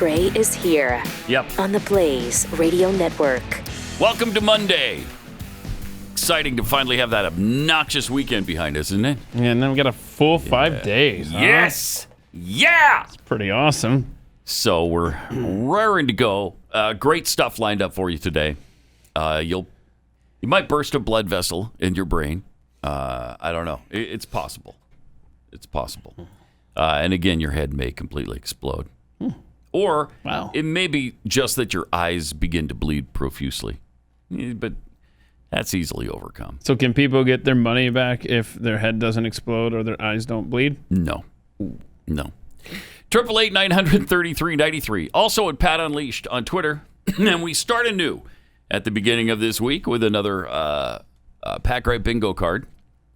Gray is here. Yep. On the Blaze Radio Network. Welcome to Monday. Exciting to finally have that obnoxious weekend behind us, isn't it? Yeah, and then we got a full 5 days. Huh? Yes. Yeah. It's pretty awesome. So we're raring to go. Great stuff lined up for you today. You might burst a blood vessel in your brain. I don't know. It's possible. It's possible. And again, your head may completely explode. Or it may be just that your eyes begin to bleed profusely. But that's easily overcome. So can people get their money back if their head doesn't explode or their eyes don't bleed? No. 888-933-93. Also at Pat Unleashed on Twitter. And we start anew at the beginning of this week with another Pat Gray bingo card,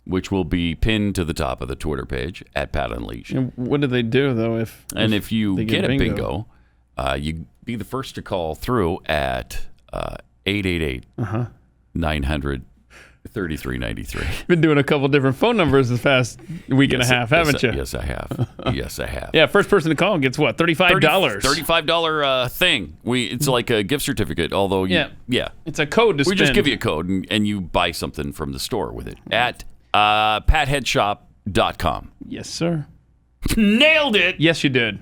which will be pinned to the top of the Twitter page at Pat Unleashed. And what do they do, though, if you get a bingo, you be the first to call through at 888-900-3393. Been doing a couple different phone numbers this past week and a half, haven't you? Yes, I have. Yeah, first person to call gets what? $35. $35 thing. It's like a gift certificate, although yeah. It's a code to spend. We just give you a code and you buy something from the store with it at patheadshop.com. Yes, sir. Nailed it. Yes, you did.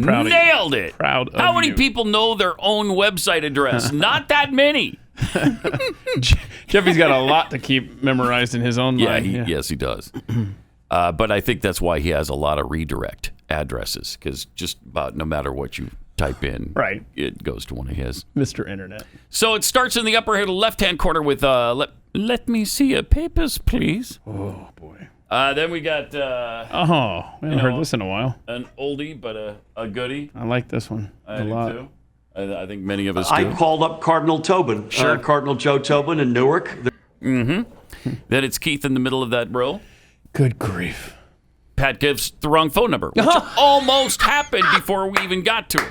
Proud Nailed it. Proud of How many you. people know their own website address? Not that many. Jeffy's got a lot to keep memorized in his own mind. Yes, he does. But I think that's why he has a lot of redirect addresses, because just about no matter what you type in, right, it goes to one of his. Mr. Internet. So it starts in the upper left-hand corner with let me see your papers, please. Oh, boy. Then we got... we haven't heard this in a while. An oldie, but a goodie. I like this one a lot. Too. I think many of us do. I called up Cardinal Tobin, Cardinal Joe Tobin in Newark. Then it's Keith in the middle of that row. Good grief. Pat gives the wrong phone number, which almost happened before we even got to it.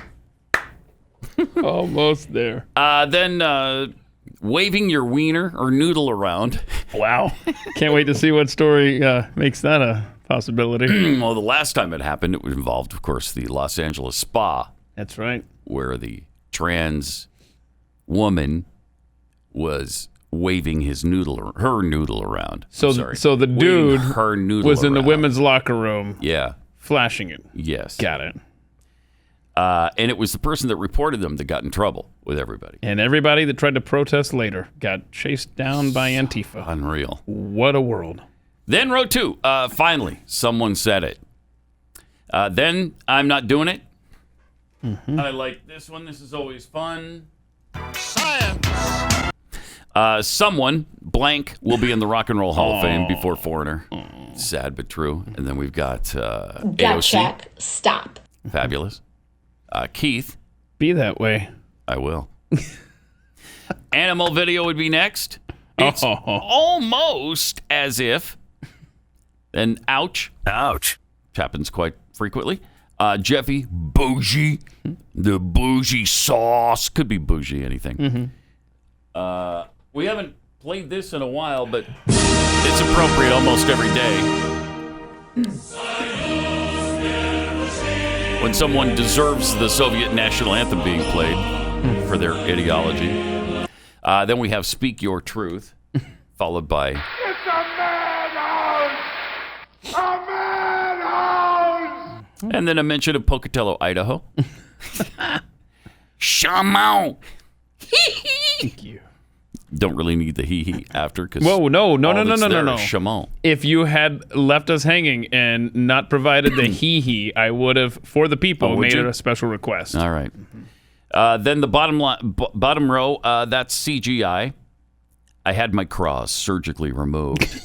Almost there. Then waving your wiener or noodle around. Wow. Can't wait to see what story makes that a possibility. Well, the last time it happened, it involved, of course, the Los Angeles spa. That's right. Where the trans woman was waving her noodle around. So the dude her noodle was in the around. women's locker room. Yeah. Flashing it. Yes. Got it. And it was the person that reported them that got in trouble with everybody. And everybody that tried to protest later got chased down by Antifa. Unreal. What a world. Then row 2. Finally, someone said it. Then I'm not doing it. I like this one. This is always fun. Science. Someone blank will be in the Rock and Roll Hall of Fame before Foreigner. Sad but true. And then we've got Gut AOC. check. Stop. Fabulous. Keith. Be that way. I will. Animal video would be next. It's almost as if. Then ouch. Ouch. Which happens quite frequently. Jeffy, bougie. The bougie sauce. Could be bougie, anything. We haven't played this in a while, but it's appropriate almost every day. When someone deserves the Soviet national anthem being played for their ideology. Then we have Speak Your Truth, followed by... It's a madhouse! A madhouse! And then a mention of Pocatello, Idaho. Shaman! Thank you. Don't really need the hee-hee after. Whoa, no. Shaman. If you had left us hanging and not provided the hee-hee, I would have, for the people, made it a special request. All right. Then the bottom row, that's CGI. I had my cross surgically removed.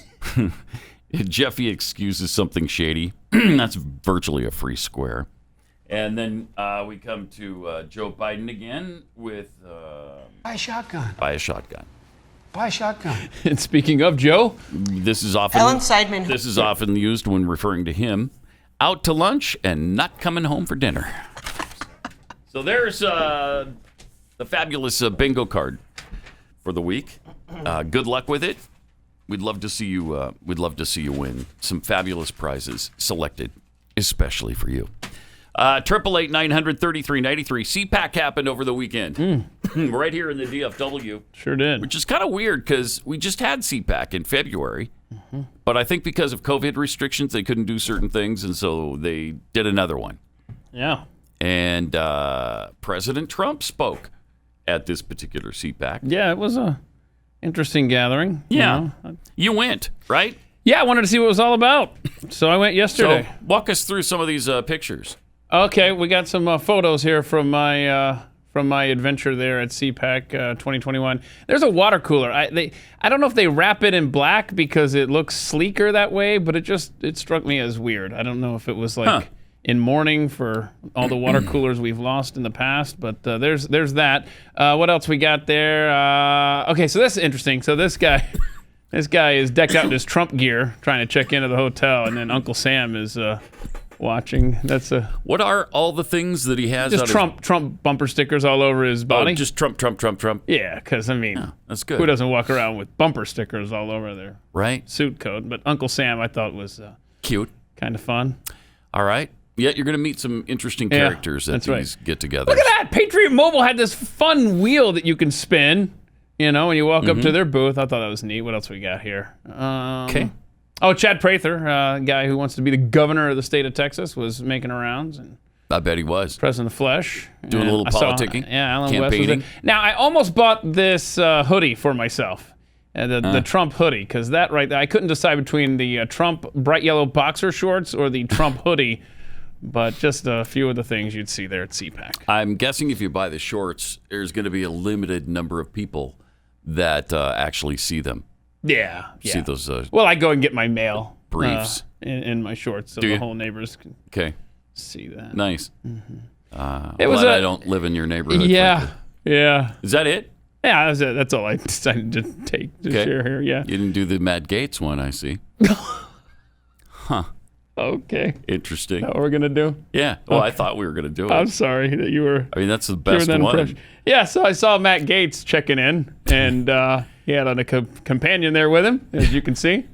Jeffy excuses something shady. That's virtually a free square. And then we come to Joe Biden again with... Buy a shotgun. Buy a shotgun. Buy a shotgun. And speaking of Joe... This is often... Ellen Seidman. This is often used when referring to him. Out to lunch and not coming home for dinner. So there's the fabulous bingo card for the week. Good luck with it. We'd love to see you. We'd love to see you win some fabulous prizes selected, especially for you. 888-900-3393. CPAC happened over the weekend. Right here in the DFW. Sure did. Which is kind of weird because we just had CPAC in February. But I think because of COVID restrictions, they couldn't do certain things, and so they did another one. Yeah. And President Trump spoke at this particular CPAC. Yeah, it was a interesting gathering. Yeah. You went, right? Yeah, I wanted to see what it was all about. So I went yesterday. So walk us through some of these pictures. Okay, we got some photos here from my adventure there at CPAC 2021. There's a water cooler. I don't know if they wrap it in black because it looks sleeker that way, but it struck me as weird. I don't know if it was like in mourning for all the water coolers we've lost in the past, but there's that. What else we got there? Okay, so this is interesting. So this guy is decked out in his Trump gear trying to check into the hotel, and then Uncle Sam is watching. What are all the things that he has? Just Trump bumper stickers all over his body. Oh, just Trump. Yeah, because I mean, that's good. Who doesn't walk around with bumper stickers all over their suit coat? But Uncle Sam, I thought was cute, kind of fun. All right. Yeah, you're going to meet some interesting characters at these get-togethers. Look at that! Patriot Mobile had this fun wheel that you can spin. You know, when you walk up to their booth. I thought that was neat. What else we got here? Okay. Oh, Chad Prather, a guy who wants to be the governor of the state of Texas, was making rounds. And I bet he was. President of the Flesh. Doing a little politicking. Alan West was campaigning. there. Now, I almost bought this hoodie for myself. The Trump hoodie, because that right there, I couldn't decide between the Trump bright yellow boxer shorts or the Trump hoodie. But just a few of the things you'd see there at CPAC. I'm guessing if you buy the shorts, there's going to be a limited number of people that actually see them. Yeah. See those well, I go and get my mail. briefs. In my shorts so the whole neighbors can see that. Nice. It was I don't live in your neighborhood. Yeah. Frankly. Yeah. Is that it? Yeah, that's it. That's all I decided to take to share here. Yeah. You didn't do the Matt Gaetz one, I see. Huh. Okay. Interesting. Is that what we're going to do? Yeah. Well, I thought we were going to do it. I'm sorry that you were. I mean, that's the best one. Yeah, so I saw Matt Gaetz checking in, and he had a companion there with him, as you can see.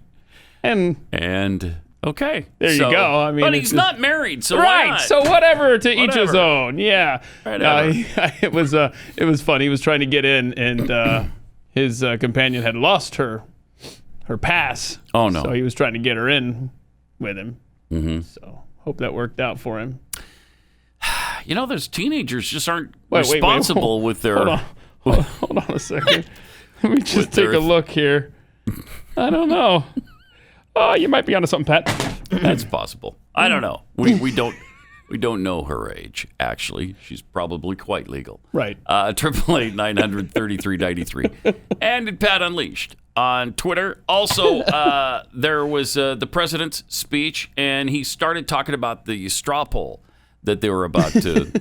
And okay. There you go. I mean, but he's not married, so why not? So whatever, to each his own. Yeah. It was fun. He was trying to get in, and his companion had lost her pass. Oh, no. So he was trying to get her in with him. Mm-hmm. So hope that worked out for him. You know, those teenagers just aren't responsible with their... Hold on a second. Let me just take a look here. I don't know. Oh, you might be onto something, Pat. That's possible. I don't know. We don't know her age, actually. She's probably quite legal. Right. 888-900-3393. And at Pat Unleashed on Twitter. Also, there was the president's speech, and he started talking about the straw poll that they were about to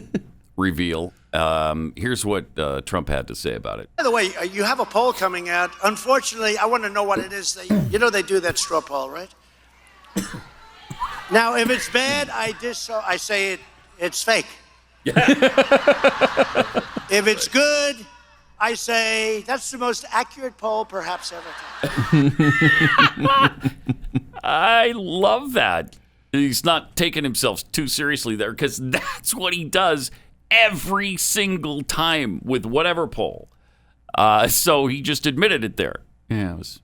reveal. Here's what Trump had to say about it. By the way, you have a poll coming out. Unfortunately, I want to know what it is. They do that straw poll, right? Now, if it's bad, I say it's fake. If it's good, I say that's the most accurate poll perhaps ever taken. I love that. He's not taking himself too seriously there, because that's what he does every single time with whatever poll. So he just admitted it there. Yeah, it was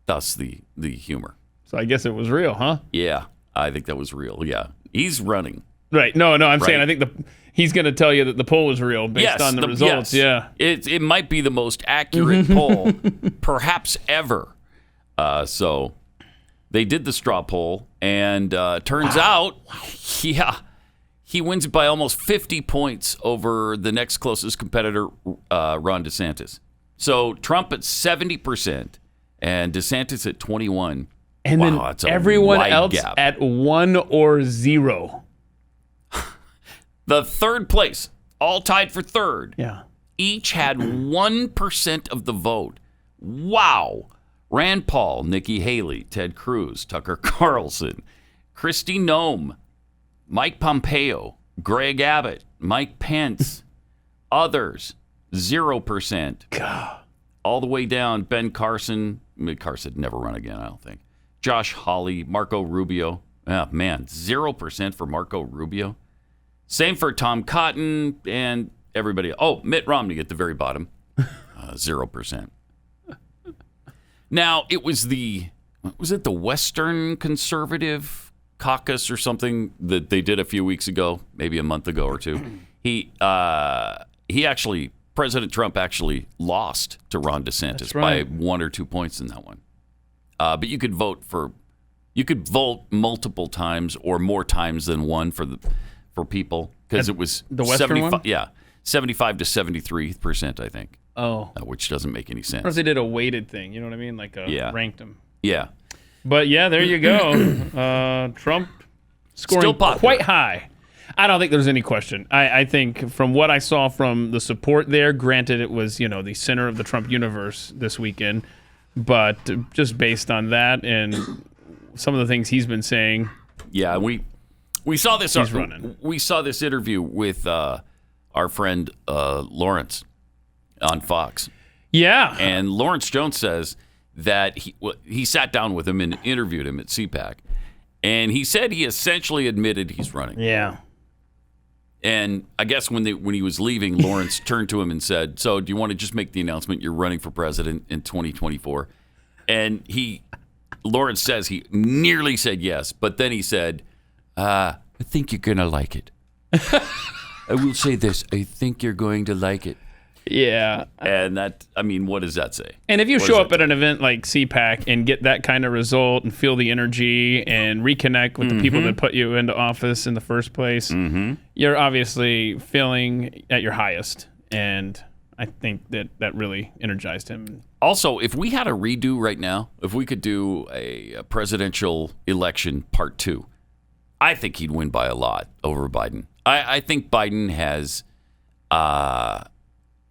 thus the humor. So I guess it was real, huh? Yeah, I think that was real. Yeah, he's running. Right. No, I'm saying I think he's going to tell you that the poll was real based on the results. Yes. Yeah, it might be the most accurate poll perhaps ever. So they did the straw poll, and turns out, he wins by almost 50 points over the next closest competitor, Ron DeSantis. So Trump at 70% and DeSantis at 21%. And then everyone else gap. at 1 or 0. The third place, all tied for third. Yeah. Each had 1% of the vote. Wow. Rand Paul, Nikki Haley, Ted Cruz, Tucker Carlson, Kristi Noem, Mike Pompeo, Greg Abbott, Mike Pence, others, 0%. God. All the way down, Ben Carson. Carson never run again, I don't think. Josh Hawley, Marco Rubio. Oh, man, 0% for Marco Rubio. Same for Tom Cotton and everybody. Oh, Mitt Romney at the very bottom, 0%. Now, it was the Western Conservative Caucus or something that they did a few weeks ago, maybe a month ago or two. President Trump actually lost to Ron DeSantis by 1 or 2 points in that one. But you could vote multiple times or more times than one for people because it was the Western one? Yeah, 75 to 73%, I think. Oh, which doesn't make any sense. Or if they did a weighted thing, you know what I mean? Like ranked them. Yeah. But yeah, there you go. Trump scoring quite high. I don't think there's any question. I think from what I saw from the support there, granted it was, the center of the Trump universe this weekend, but just based on that and some of the things he's been saying. Yeah, we saw this. He's running. We saw this interview with our friend Lawrence on Fox. Yeah. And Lawrence Jones says that he sat down with him and interviewed him at CPAC. And he said he essentially admitted he's running. Yeah. And I guess when he was leaving, Lawrence turned to him and said, "So do you want to just make the announcement you're running for president in 2024? And Lawrence says he nearly said yes, but then he said, I think you're going to like it. I will say this. I think you're going to like it. Yeah. And what does that say? And if you show up at an event like CPAC and get that kind of result and feel the energy and reconnect with the people that put you into office in the first place, you're obviously feeling at your highest. And I think that really energized him. Also, if we had a redo right now, if we could do a presidential election part 2, I think he'd win by a lot over Biden. I think Biden has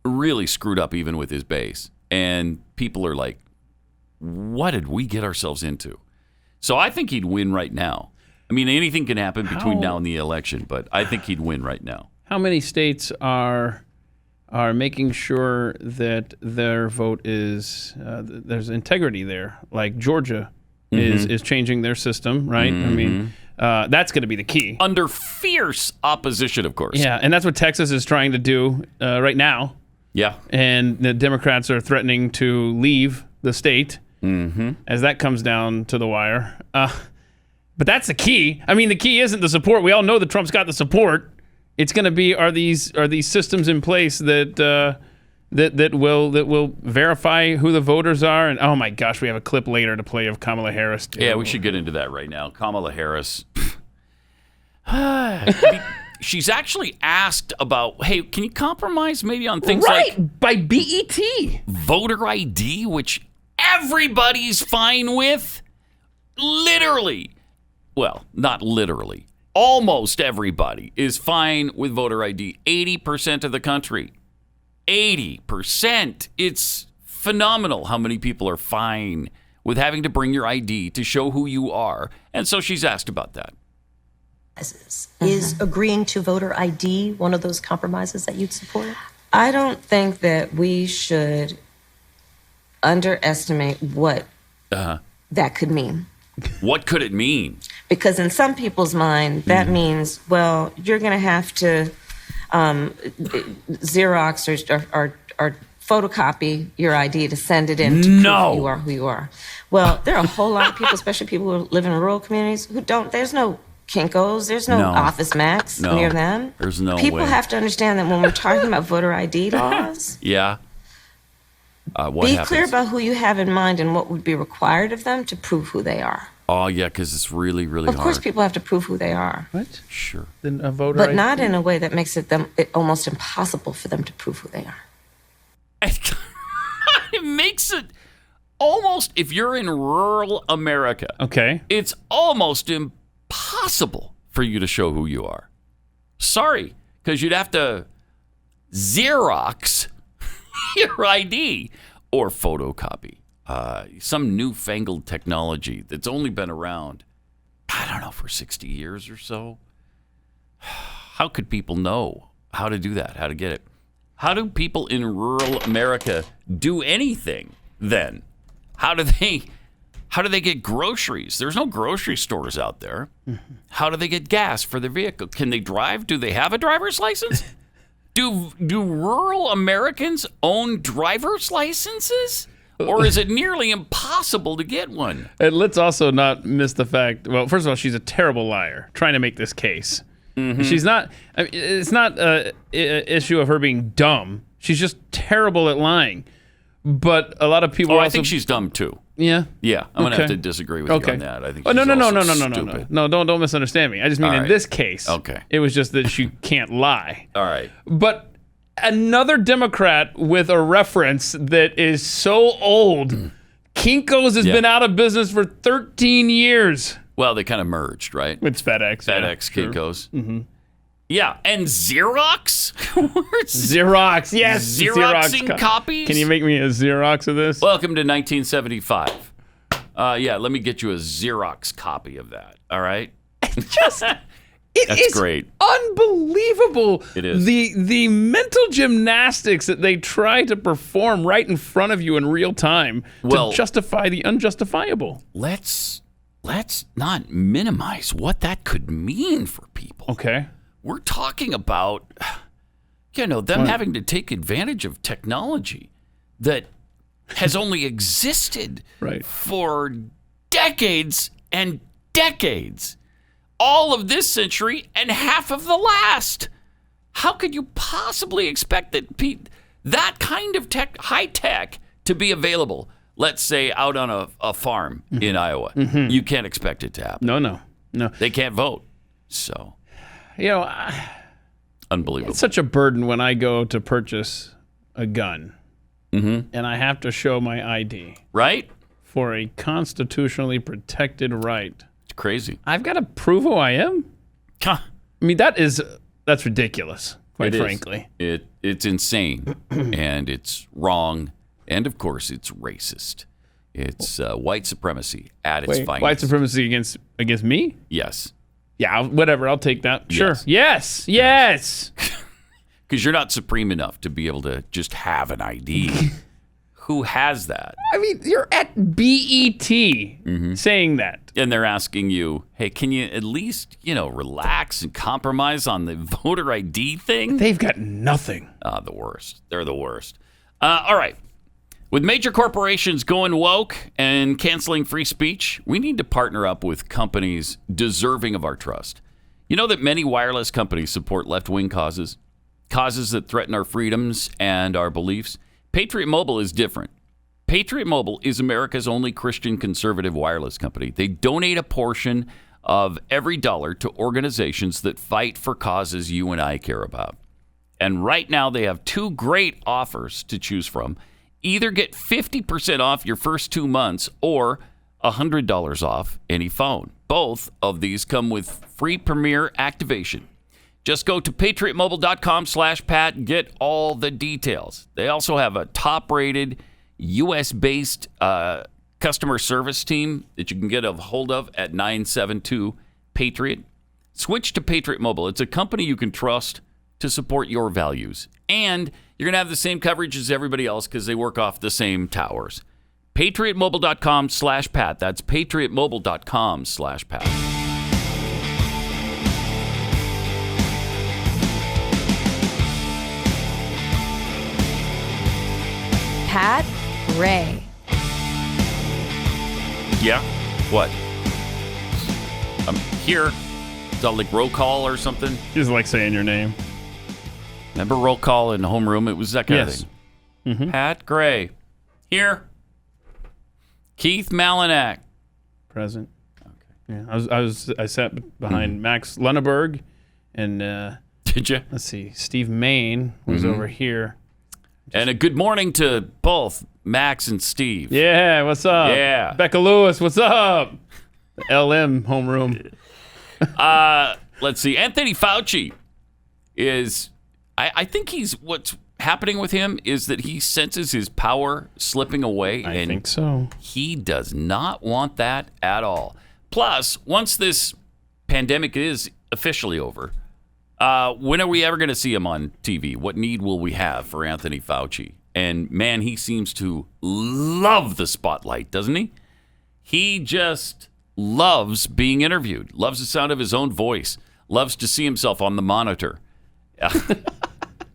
really screwed up even with his base. And people are like, what did we get ourselves into? So I think he'd win right now. I mean, anything can happen between now and the election, but I think he'd win right now. How many states are making sure that their vote is there's integrity there? Like Georgia is changing their system, right? I mean, that's going to be the key. Under fierce opposition, of course. Yeah, and that's what Texas is trying to do right now. Yeah. And the Democrats are threatening to leave the state as that comes down to the wire. But that's the key. I mean, the key isn't the support. We all know that Trump's got the support. It's going to be are these systems in place that will verify who the voters are? And oh my gosh, we have a clip later to play of Kamala Harris. Yeah, we should get into that right now. Kamala Harris. She's actually asked about, hey, can you compromise maybe on things like by BET voter ID, which everybody's fine with? Literally. Well, not literally. Almost everybody is fine with voter ID. 80% of the country. 80%. It's phenomenal how many people are fine with having to bring your ID to show who you are. And so she's asked about that. Is agreeing to voter ID one of those compromises that you'd support? I don't think that we should underestimate what that could mean. What could it mean? Because in some people's mind, that means, well, you're going to have to Xerox or photocopy your ID to send it in to prove you are who you are. Well, there are a whole lot of people, especially people who live in rural communities, who don't. There's no Kinko's. There's no Office Max near them. There's no People way. have to understand that when we're talking about voter ID laws, Yeah. What be happens? clear about who you have in mind and what would be required of them to prove who they are. Oh, yeah, because it's really, really hard. Of course, people have to prove who they are. What? Sure. Then a voter But ID? not in a way that makes it almost impossible for them to prove who they are. It makes it almost, if you're in rural America, Okay. it's almost impossible for you to show who you are. Sorry, because you'd have to Xerox your ID or photocopy. Some newfangled technology that's only been around, I don't know, for 60 years or so. How could people know how to do that, how to get it? How do people in rural America do anything then? How do How do they get groceries? There's no grocery stores out there. How do they get gas for their vehicle? Can they drive? Do they have a driver's license? Do rural Americans own driver's licenses? Or is it nearly impossible to get one? And let's also not miss the fact, well, first of all, she's a terrible liar trying to make this case. She's not, I mean, it's not an issue of her being dumb. She's just terrible at lying. But a lot of people I think she's dumb too. Yeah? Yeah, I'm going to have to disagree with you on that. I think she's stupid. No, don't misunderstand me. I just mean in this case, it was just that she can't lie. All right. But another Democrat with a reference that is so old, Kinko's has been out of business for 13 years. Well, they kind of merged, right? It's FedEx. Kinko's. Yeah, and Xerox? Xerox, yes. Xeroxing copies? Can you make me a Xerox of this? Welcome to 1975. Yeah, let me get you a Xerox copy of that, all right? That's great. Unbelievable. It is. The mental gymnastics that they try to perform right in front of you in real time to justify the unjustifiable. Let's not minimize what that could mean for people. Okay. We're talking about, them having to take advantage of technology that has only existed for decades and decades. All of this century and half of the last. How could you possibly expect that kind of high tech to be available, let's say, out on a farm in Iowa? You can't expect it to happen. No. They can't vote. So... unbelievable. It's such a burden when I go to purchase a gun and I have to show my ID. Right? For a constitutionally protected right. It's crazy. I've got to prove who I am? I mean, that's ridiculous, quite frankly. It's insane and it's wrong. And of course, it's racist. It's white supremacy at its finest. White supremacy against me? Yes. Yeah, whatever. I'll take that. Sure. Yes. Because you're not supreme enough to be able to just have an ID. Who has that? I mean, you're at BET saying that. And they're asking you, hey, can you at least, relax and compromise on the voter ID thing? They've got nothing. The worst. They're the worst. All right. With major corporations going woke and canceling free speech, we need to partner up with companies deserving of our trust. You know that many wireless companies support left-wing causes that threaten our freedoms and our beliefs. Patriot Mobile is different. Patriot Mobile is America's only Christian conservative wireless company. They donate a portion of every dollar to organizations that fight for causes you and I care about. And right now they have two great offers to choose from. Either get 50% off your first 2 months or $100 off any phone. Both of these come with free Premier activation. Just go to patriotmobile.com/Pat and get all the details. They also have a top-rated U.S.-based customer service team that you can get a hold of at 972-PATRIOT. Switch to Patriot Mobile. It's a company you can trust to support your values. And you're going to have the same coverage as everybody else because they work off the same towers. PatriotMobile.com/Pat. That's PatriotMobile.com/Pat. Pat Ray. Yeah? What? I'm here. Is that like roll call or something? Just like saying your name. Remember roll call in the homeroom? It was that kind of thing. Pat Gray. Here. Keith Malinak. Present. Okay. Yeah, I sat behind Max Lunneberg and did you? Let's see. Steve Main was over here. And a good morning to both Max and Steve. Yeah, what's up? Yeah. Becca Lewis, what's up? The LM homeroom. Let's see. Anthony Fauci is, I think what's happening with him is that he senses his power slipping away. I think so. He does not want that at all. Plus, once this pandemic is officially over, when are we ever going to see him on TV? What need will we have for Anthony Fauci? And man, he seems to love the spotlight, doesn't he? He just loves being interviewed, loves the sound of his own voice, loves to see himself on the monitor.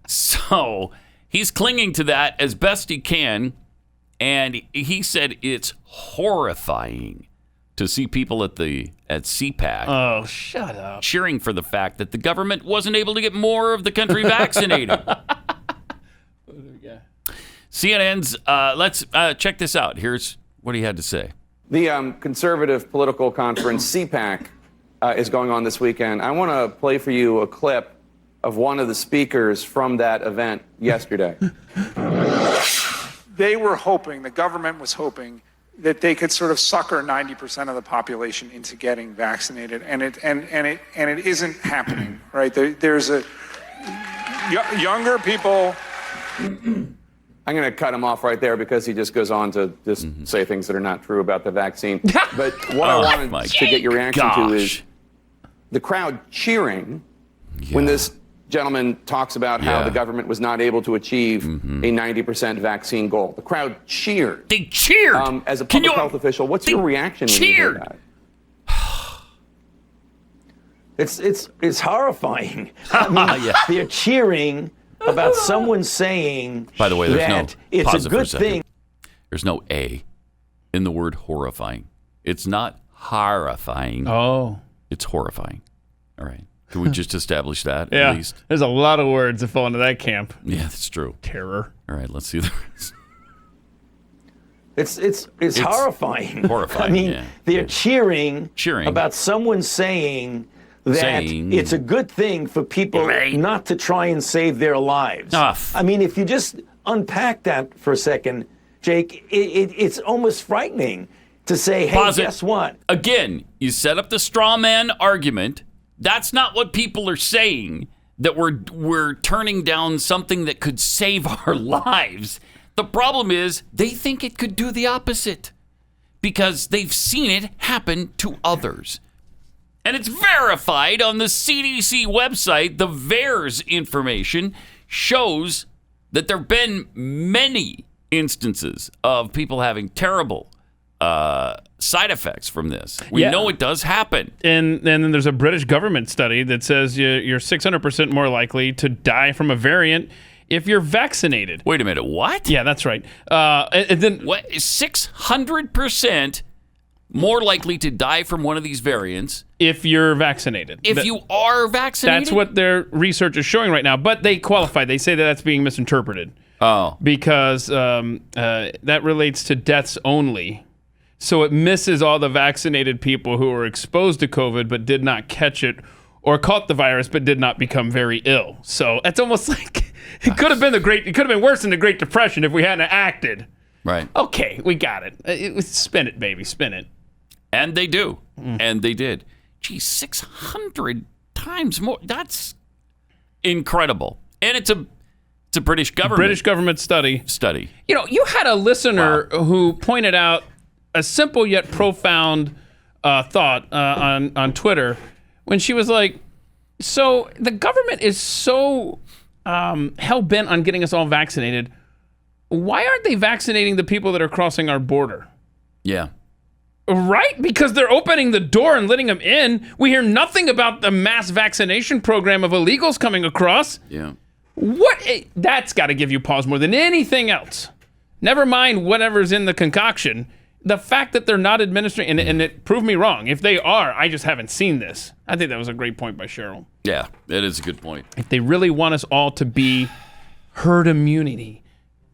So he's clinging to that as best he can. And he said it's horrifying to see people at CPAC. Oh, shut up. Cheering for the fact that the government wasn't able to get more of the country vaccinated. CNN's, let's check this out. Here's what he had to say. The conservative political conference, CPAC, is going on this weekend. I want to play for you a clip of one of the speakers from that event yesterday. They were hoping, the government was hoping, that they could sort of sucker 90% of the population into getting vaccinated, and it isn't happening, right? There's younger people. I'm going to cut him off right there because he just goes on to just say things that are not true about the vaccine. But what I wanted to get your reaction to is the crowd cheering when this gentleman talks about how the government was not able to achieve a 90% vaccine goal. The crowd cheered. They cheered. As a public health official, what's your reaction when you hear that? It's horrifying. I mean, they're cheering about someone saying, by the way, there's that no it's pause a it for good second. thing. There's no A in the word horrifying. It's not horrifying. Oh. It's horrifying. All right. Can we just establish that Yeah. at least? There's a lot of words that fall into that camp. Yeah, that's true. Terror. All right, let's see the rest. It's horrifying. Horrifying. I mean, they're cheering Cheering. about someone saying that it's a good thing for people not to try and save their lives. I mean, if you just unpack that for a second, Jake, it's almost frightening to say, hey, Pause it. guess what? Again, you set up the straw man argument. That's not what people are saying, that we're turning down something that could save our lives. The problem is they think it could do the opposite because they've seen it happen to others. And it's verified on the CDC website. The VAERS information shows that there have been many instances of people having terrible side effects from this. We know it does happen. And then there's a British government study that says you're 600% more likely to die from a variant if you're vaccinated. Wait a minute, what? Yeah, that's right. And then what? 600% more likely to die from one of these variants if you're vaccinated. If you are vaccinated? That's what their research is showing right now. But they qualify. They say that that's being misinterpreted. Oh. Because that relates to deaths only. So it misses all the vaccinated people who were exposed to COVID but did not catch it, or caught the virus but did not become very ill. So it's almost like it could have been worse than the Great Depression if we hadn't acted. Right. Okay, we got it. Spin it, baby, spin it. And they do. And they did. Gee, 600 times more. That's incredible. And it's a British government study. Study. You know, you had a listener who pointed out a simple yet profound thought on Twitter when she was like, so the government is so hell-bent on getting us all vaccinated. Why aren't they vaccinating the people that are crossing our border? Yeah. Right? Because they're opening the door and letting them in. We hear nothing about the mass vaccination program of illegals coming across. Yeah. That's got to give you pause more than anything else. Never mind whatever's in the concoction. The fact that they're not administering, and it proved me wrong. If they are, I just haven't seen this. I think that was a great point by Cheryl. Yeah, that is a good point. If they really want us all to be herd immunity,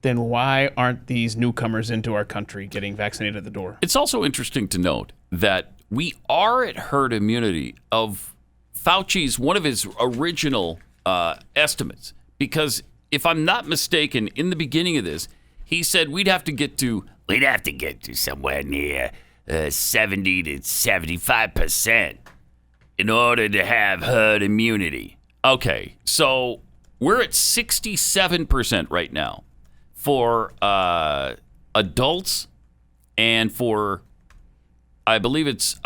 then why aren't these newcomers into our country getting vaccinated at the door? It's also interesting to note that we are at herd immunity of Fauci's, one of his original estimates. Because if I'm not mistaken, in the beginning of this, he said we'd have to get to somewhere near 70 to 75% in order to have herd immunity. Okay, so we're at 67% right now for adults, and for, I believe it's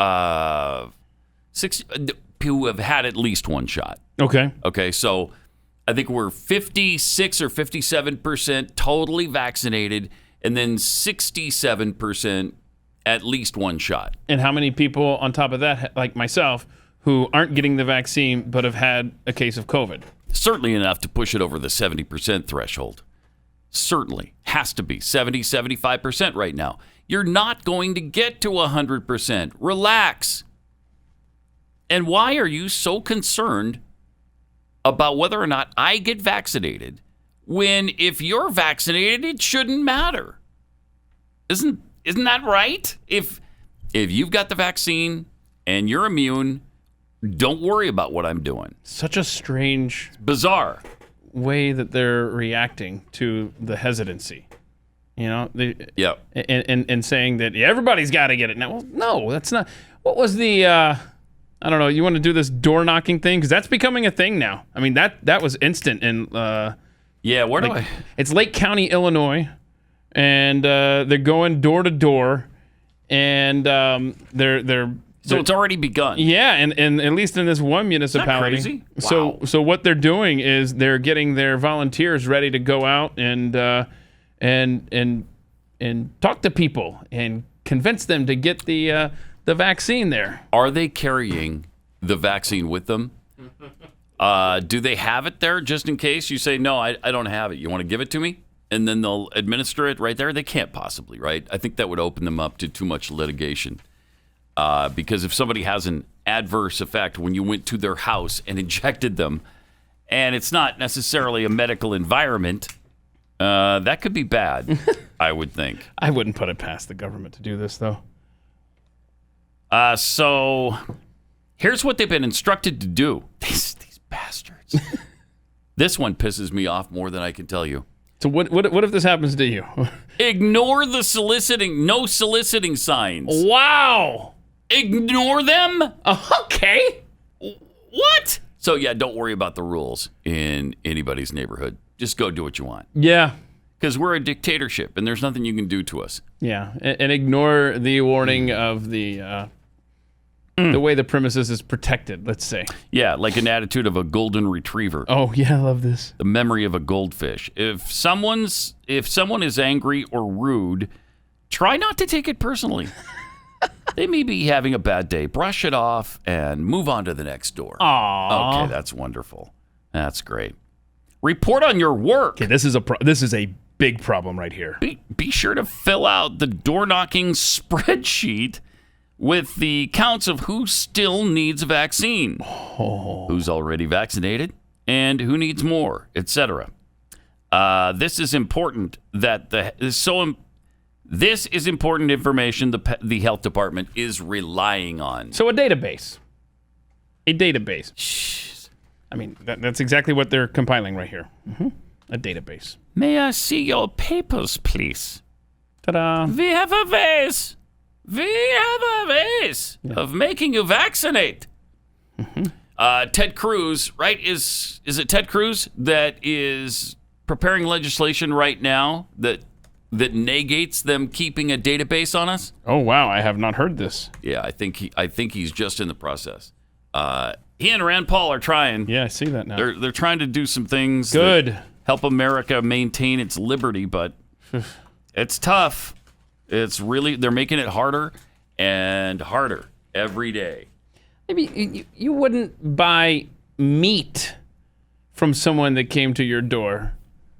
60 who have had at least one shot. Okay, so I think we're 56 or 57% totally vaccinated, and then 67% at least one shot. And how many people on top of that, like myself, who aren't getting the vaccine but have had a case of COVID? Certainly enough to push it over the 70% threshold. Certainly. Has to be 70, 75% right now. You're not going to get to 100%. Relax. And why are you so concerned about whether or not I get vaccinated when if you're vaccinated, it shouldn't matter? Isn't that right? If you've got the vaccine and you're immune, don't worry about what I'm doing. Such a strange, bizarre way that they're reacting to the hesitancy. You know, and saying that everybody's got to get it now. Well, no, that's not. What was the? I don't know. You want to do this door knocking thing because that's becoming a thing now. I mean that was instant and. Where do I? It's Lake County, Illinois, and they're going door to door, and they're. So it's already begun. Yeah, and at least in this one municipality. Isn't that crazy? Wow. So what they're doing is they're getting their volunteers ready to go out and talk to people and convince them to get the vaccine there. Are they carrying the vaccine with them? Do they have it there just in case you say, no, I don't have it. You want to give it to me? And then they'll administer it right there? They can't possibly, right? I think that would open them up to too much litigation. Because if somebody has an adverse effect when you went to their house and injected them, and it's not necessarily a medical environment, that could be bad, I would think. I wouldn't put it past the government to do this, though. So here's what they've been instructed to do. These bastards. This one pisses me off more than I can tell you. So what if this happens to you? Ignore the no soliciting signs. Wow. Ignore them? Okay. What? So, yeah, don't worry about the rules in anybody's neighborhood. Just go do what you want. Yeah. Because we're a dictatorship, and there's nothing you can do to us. Yeah, and ignore the warning of the way the premises is protected, let's say. Yeah, like an attitude of a golden retriever. Oh, yeah, I love this. The memory of a goldfish. If someone is angry or rude, try not to take it personally. They may be having a bad day. Brush it off and move on to the next door. Aww. Okay, that's wonderful. That's great. Report on your work. Okay, this is a big problem right here. Be sure to fill out the door knocking spreadsheet with the counts of who still needs a vaccine, who's already vaccinated, and who needs more, etc. This is important This is important information the health department is relying on. So a database. Jeez. I mean, that's exactly what they're compiling right here. Mm-hmm. A database. May I see your papers, please? Ta-da. We have a ways of making you vaccinate. Mm-hmm. Ted Cruz, right? Is it Ted Cruz that is preparing legislation right now that negates them keeping a database on us? Oh wow, I have not heard this. Yeah, I think he's just in the process. He and Rand Paul are trying. Yeah, I see that now. They're trying to do some things good that help America maintain its liberty, but it's tough. It's really, they're making it harder and harder every day. Maybe you wouldn't buy meat from someone that came to your door.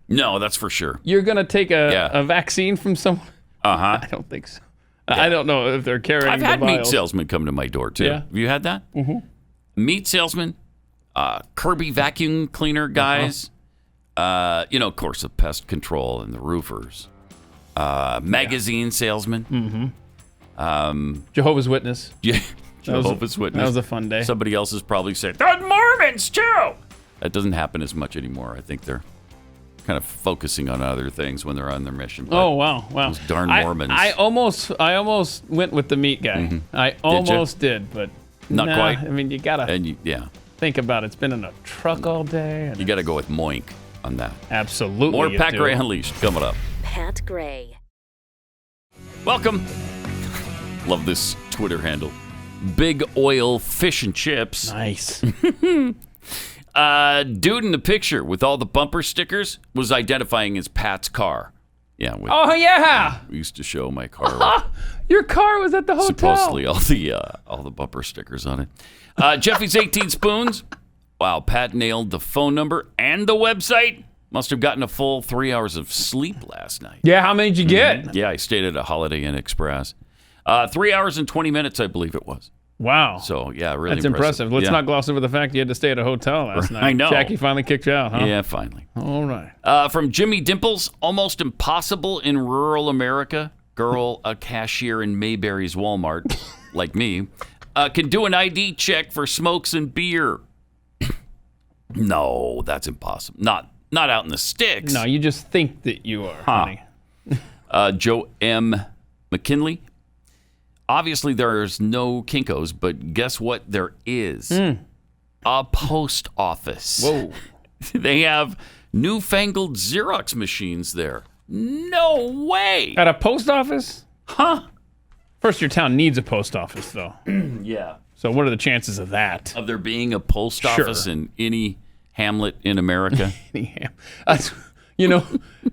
No, that's for sure. You're going to take a vaccine from someone? Uh-huh. I don't think so. Yeah. I don't know if they're carrying I've had meat salesmen come to my door, too. Yeah. Have you had that? Mm-hmm. Meat salesmen, Kirby vacuum cleaner guys, of course, the pest control and the roofers, magazine salesmen. Mm-hmm. Jehovah's Witness. Yeah, Jehovah's Witness. That was a fun day. Somebody else is probably saying, "There's Mormons, too!" That doesn't happen as much anymore. I think they're kind of focusing on other things when they're on their mission. But oh, wow. Those darn Mormons. I almost went with the meat guy. Mm-hmm. I almost did, but not quite. I mean, you got to think about it. It's been in a truck all day. And you got to go with Moink on that. Absolutely. More Pat Gray Unleashed coming up. Pat Gray. Welcome. Love this Twitter handle. Big Oil Fish and Chips. Nice. Dude in the picture with all the bumper stickers was identifying as Pat's car. Yeah. Oh, yeah. We used to show my car. Your car was at the hotel. Supposedly all the bumper stickers on it. Jeffy's 18 Spoons. Wow, Pat nailed the phone number and the website. Must have gotten a full 3 hours of sleep last night. Yeah, how many did you get? Yeah, I stayed at a Holiday Inn Express. 3 hours and 20 minutes, I believe it was. Wow. So, yeah, really That's impressive. Let's not gloss over the fact you had to stay at a hotel last night. I know. Jackie finally kicked you out, huh? Yeah, finally. All right. From Jimmy Dimples, almost impossible in rural America. Girl, a cashier in Mayberry's Walmart, like me, can do an ID check for smokes and beer. No, that's impossible. Not out in the sticks. No, you just think that you are, honey. Joe M. McKinley. Obviously, there's no Kinkos, but guess what? There is a post office. Whoa. They have newfangled Xerox machines there. No way. At a post office? Huh? First, your town needs a post office, though. Yeah. So what are the chances of that? Of there being a post office in any hamlet in America?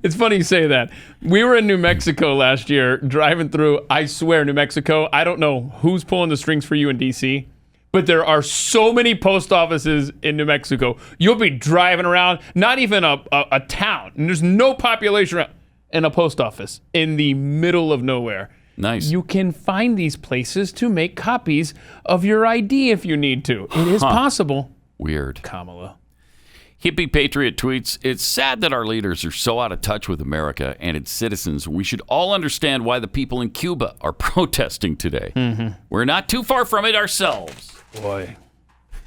It's funny you say that. We were in New Mexico last year, driving through, I swear, New Mexico. I don't know who's pulling the strings for you in D.C., but there are so many post offices in New Mexico. You'll be driving around, not even a town, and there's no population around, and a post office in the middle of nowhere. Nice. You can find these places to make copies of your ID if you need to. It is possible. Weird. Kamala. Hippie Patriot tweets, it's sad that our leaders are so out of touch with America and its citizens. We should all understand why the people in Cuba are protesting today. Mm-hmm. We're not too far from it ourselves. Boy.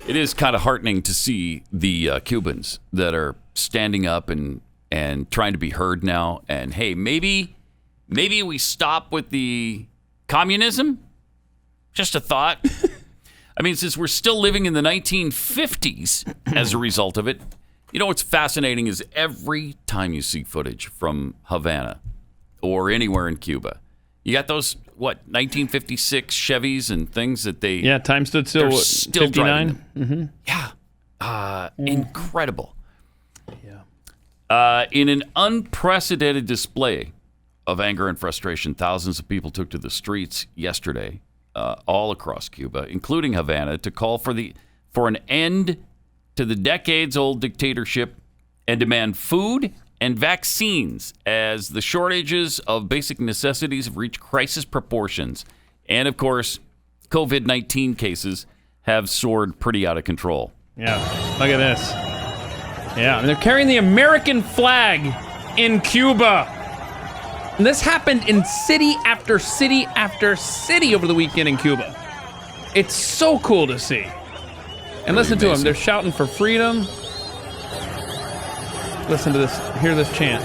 It is kind of heartening to see the Cubans that are standing up and trying to be heard now. And, hey, maybe we stop with the communism? Just a thought. I mean, since we're still living in the 1950s as a result of it, you know what's fascinating is every time you see footage from Havana or anywhere in Cuba, you got those, 1956 Chevys and things that they... Yeah, time stood still, still 59. Mm-hmm. Yeah. Incredible. Yeah. In an unprecedented display of anger and frustration, thousands of people took to the streets yesterday, all across Cuba, including Havana, to call for an end to the decades-old dictatorship and demand food and vaccines as the shortages of basic necessities have reached crisis proportions. And, of course, COVID-19 cases have soared pretty out of control. Yeah, look at this. Yeah, they're carrying the American flag in Cuba. And this happened in city after city after city over the weekend in Cuba. It's so cool to see. And Really listen to them. amazing. They're shouting for freedom. Listen to this. Hear this chant.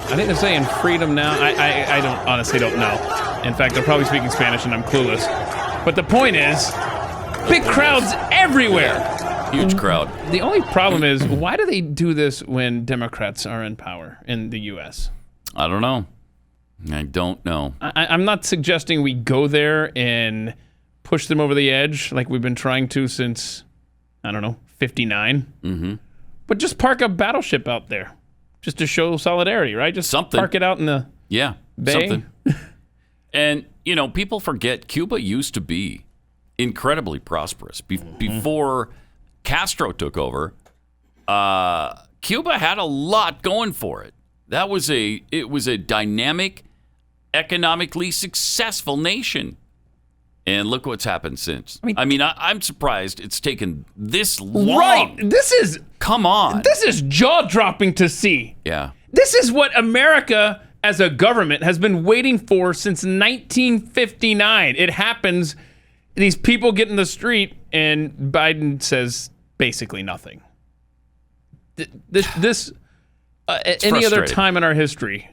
I think they're saying freedom now. I honestly don't know. In fact, they're probably speaking Spanish and I'm clueless. But the point is, big crowds everywhere. Huge crowd. The only problem is, why do they do this when Democrats are in power in the U.S.? I don't know. I'm not suggesting we go there and push them over the edge like we've been trying to since, 59. Mm-hmm. But just park a battleship out there just to show solidarity, right? Just something. Park it out in the bay. Something. And, people forget Cuba used to be incredibly prosperous. Before Castro took over, Cuba had a lot going for it. It was a dynamic, economically successful nation. And look what's happened since. I'm surprised it's taken this long. Right. Come on. This is jaw-dropping to see. Yeah. This is what America as a government has been waiting for since 1959. It happens, these people get in the street, and Biden says basically nothing. Any other time in our history,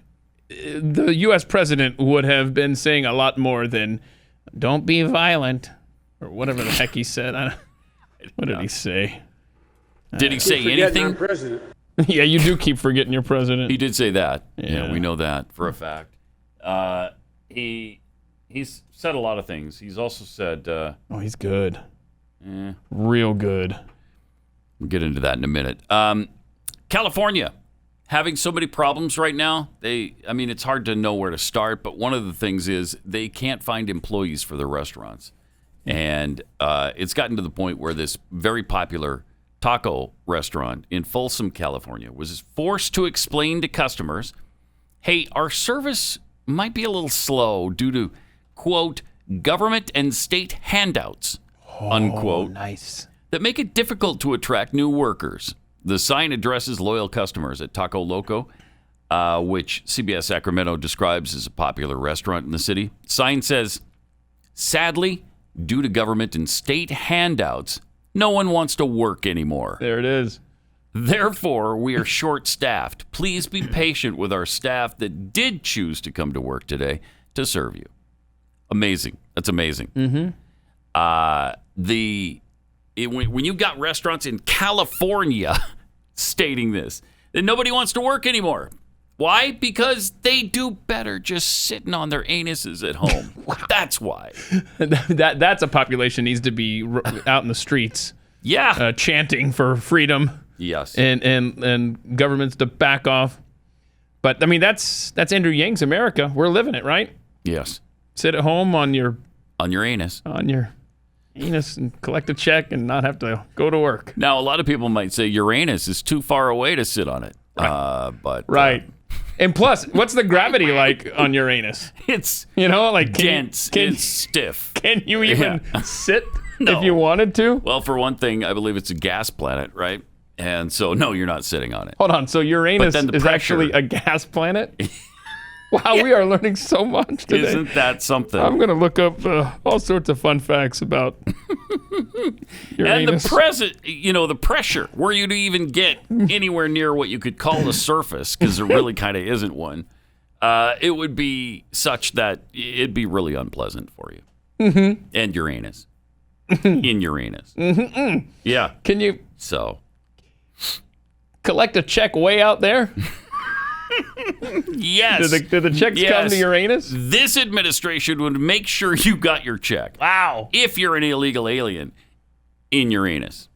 the U.S. president would have been saying a lot more than, don't be violent, or whatever the heck he said. What did he say? Did he say anything? Yeah, you do keep forgetting your president. He did say that. Yeah. We know that for a fact. He's said a lot of things. He's also said... he's good. Real good. We'll get into that in a minute. California, having so many problems right now. It's hard to know where to start, but one of the things is they can't find employees for their restaurants. And it's gotten to the point where this very popular taco restaurant in Folsom, California, was forced to explain to customers, hey, our service might be a little slow due to, quote, government and state handouts, unquote, nice, that make it difficult to attract new workers. The sign addresses loyal customers at Taco Loco, which CBS Sacramento describes as a popular restaurant in the city. Sign says, sadly, due to government and state handouts, no one wants to work anymore. There it is. Therefore, we are short-staffed. Please be patient with our staff that did choose to come to work today to serve you. Amazing. That's amazing. Mm-hmm. When you've got restaurants in California stating this, then nobody wants to work anymore. Why? Because they do better just sitting on their anuses at home. That's why. That's a population needs to be out in the streets. Yeah. Chanting for freedom. Yes. And governments to back off. But I mean, that's Andrew Yang's America. We're living it, right? Yes. Sit at home on your anus. On your anus and collect a check and not have to go to work. Now, a lot of people might say Uranus is too far away to sit on it. Right. And plus, what's the gravity like on Uranus? It's like dense. It's stiff. Can you even sit if you wanted to? Well, for one thing, I believe it's a gas planet, right? And so, no, you're not sitting on it. Hold on. So Uranus is actually a gas planet? Wow, we are learning so much today. Isn't that something? I'm going to look up all sorts of fun facts about Uranus. And the pressure, were you to even get anywhere near what you could call the surface, because there really kind of isn't one, it would be such that it'd be really unpleasant for you. Mm-hmm. And Uranus. In Uranus. Mm-hmm. Yeah. Can you collect a check way out there? Yes. Do the checks come to Uranus? This administration would make sure you got your check. Wow. If you're an illegal alien in Uranus.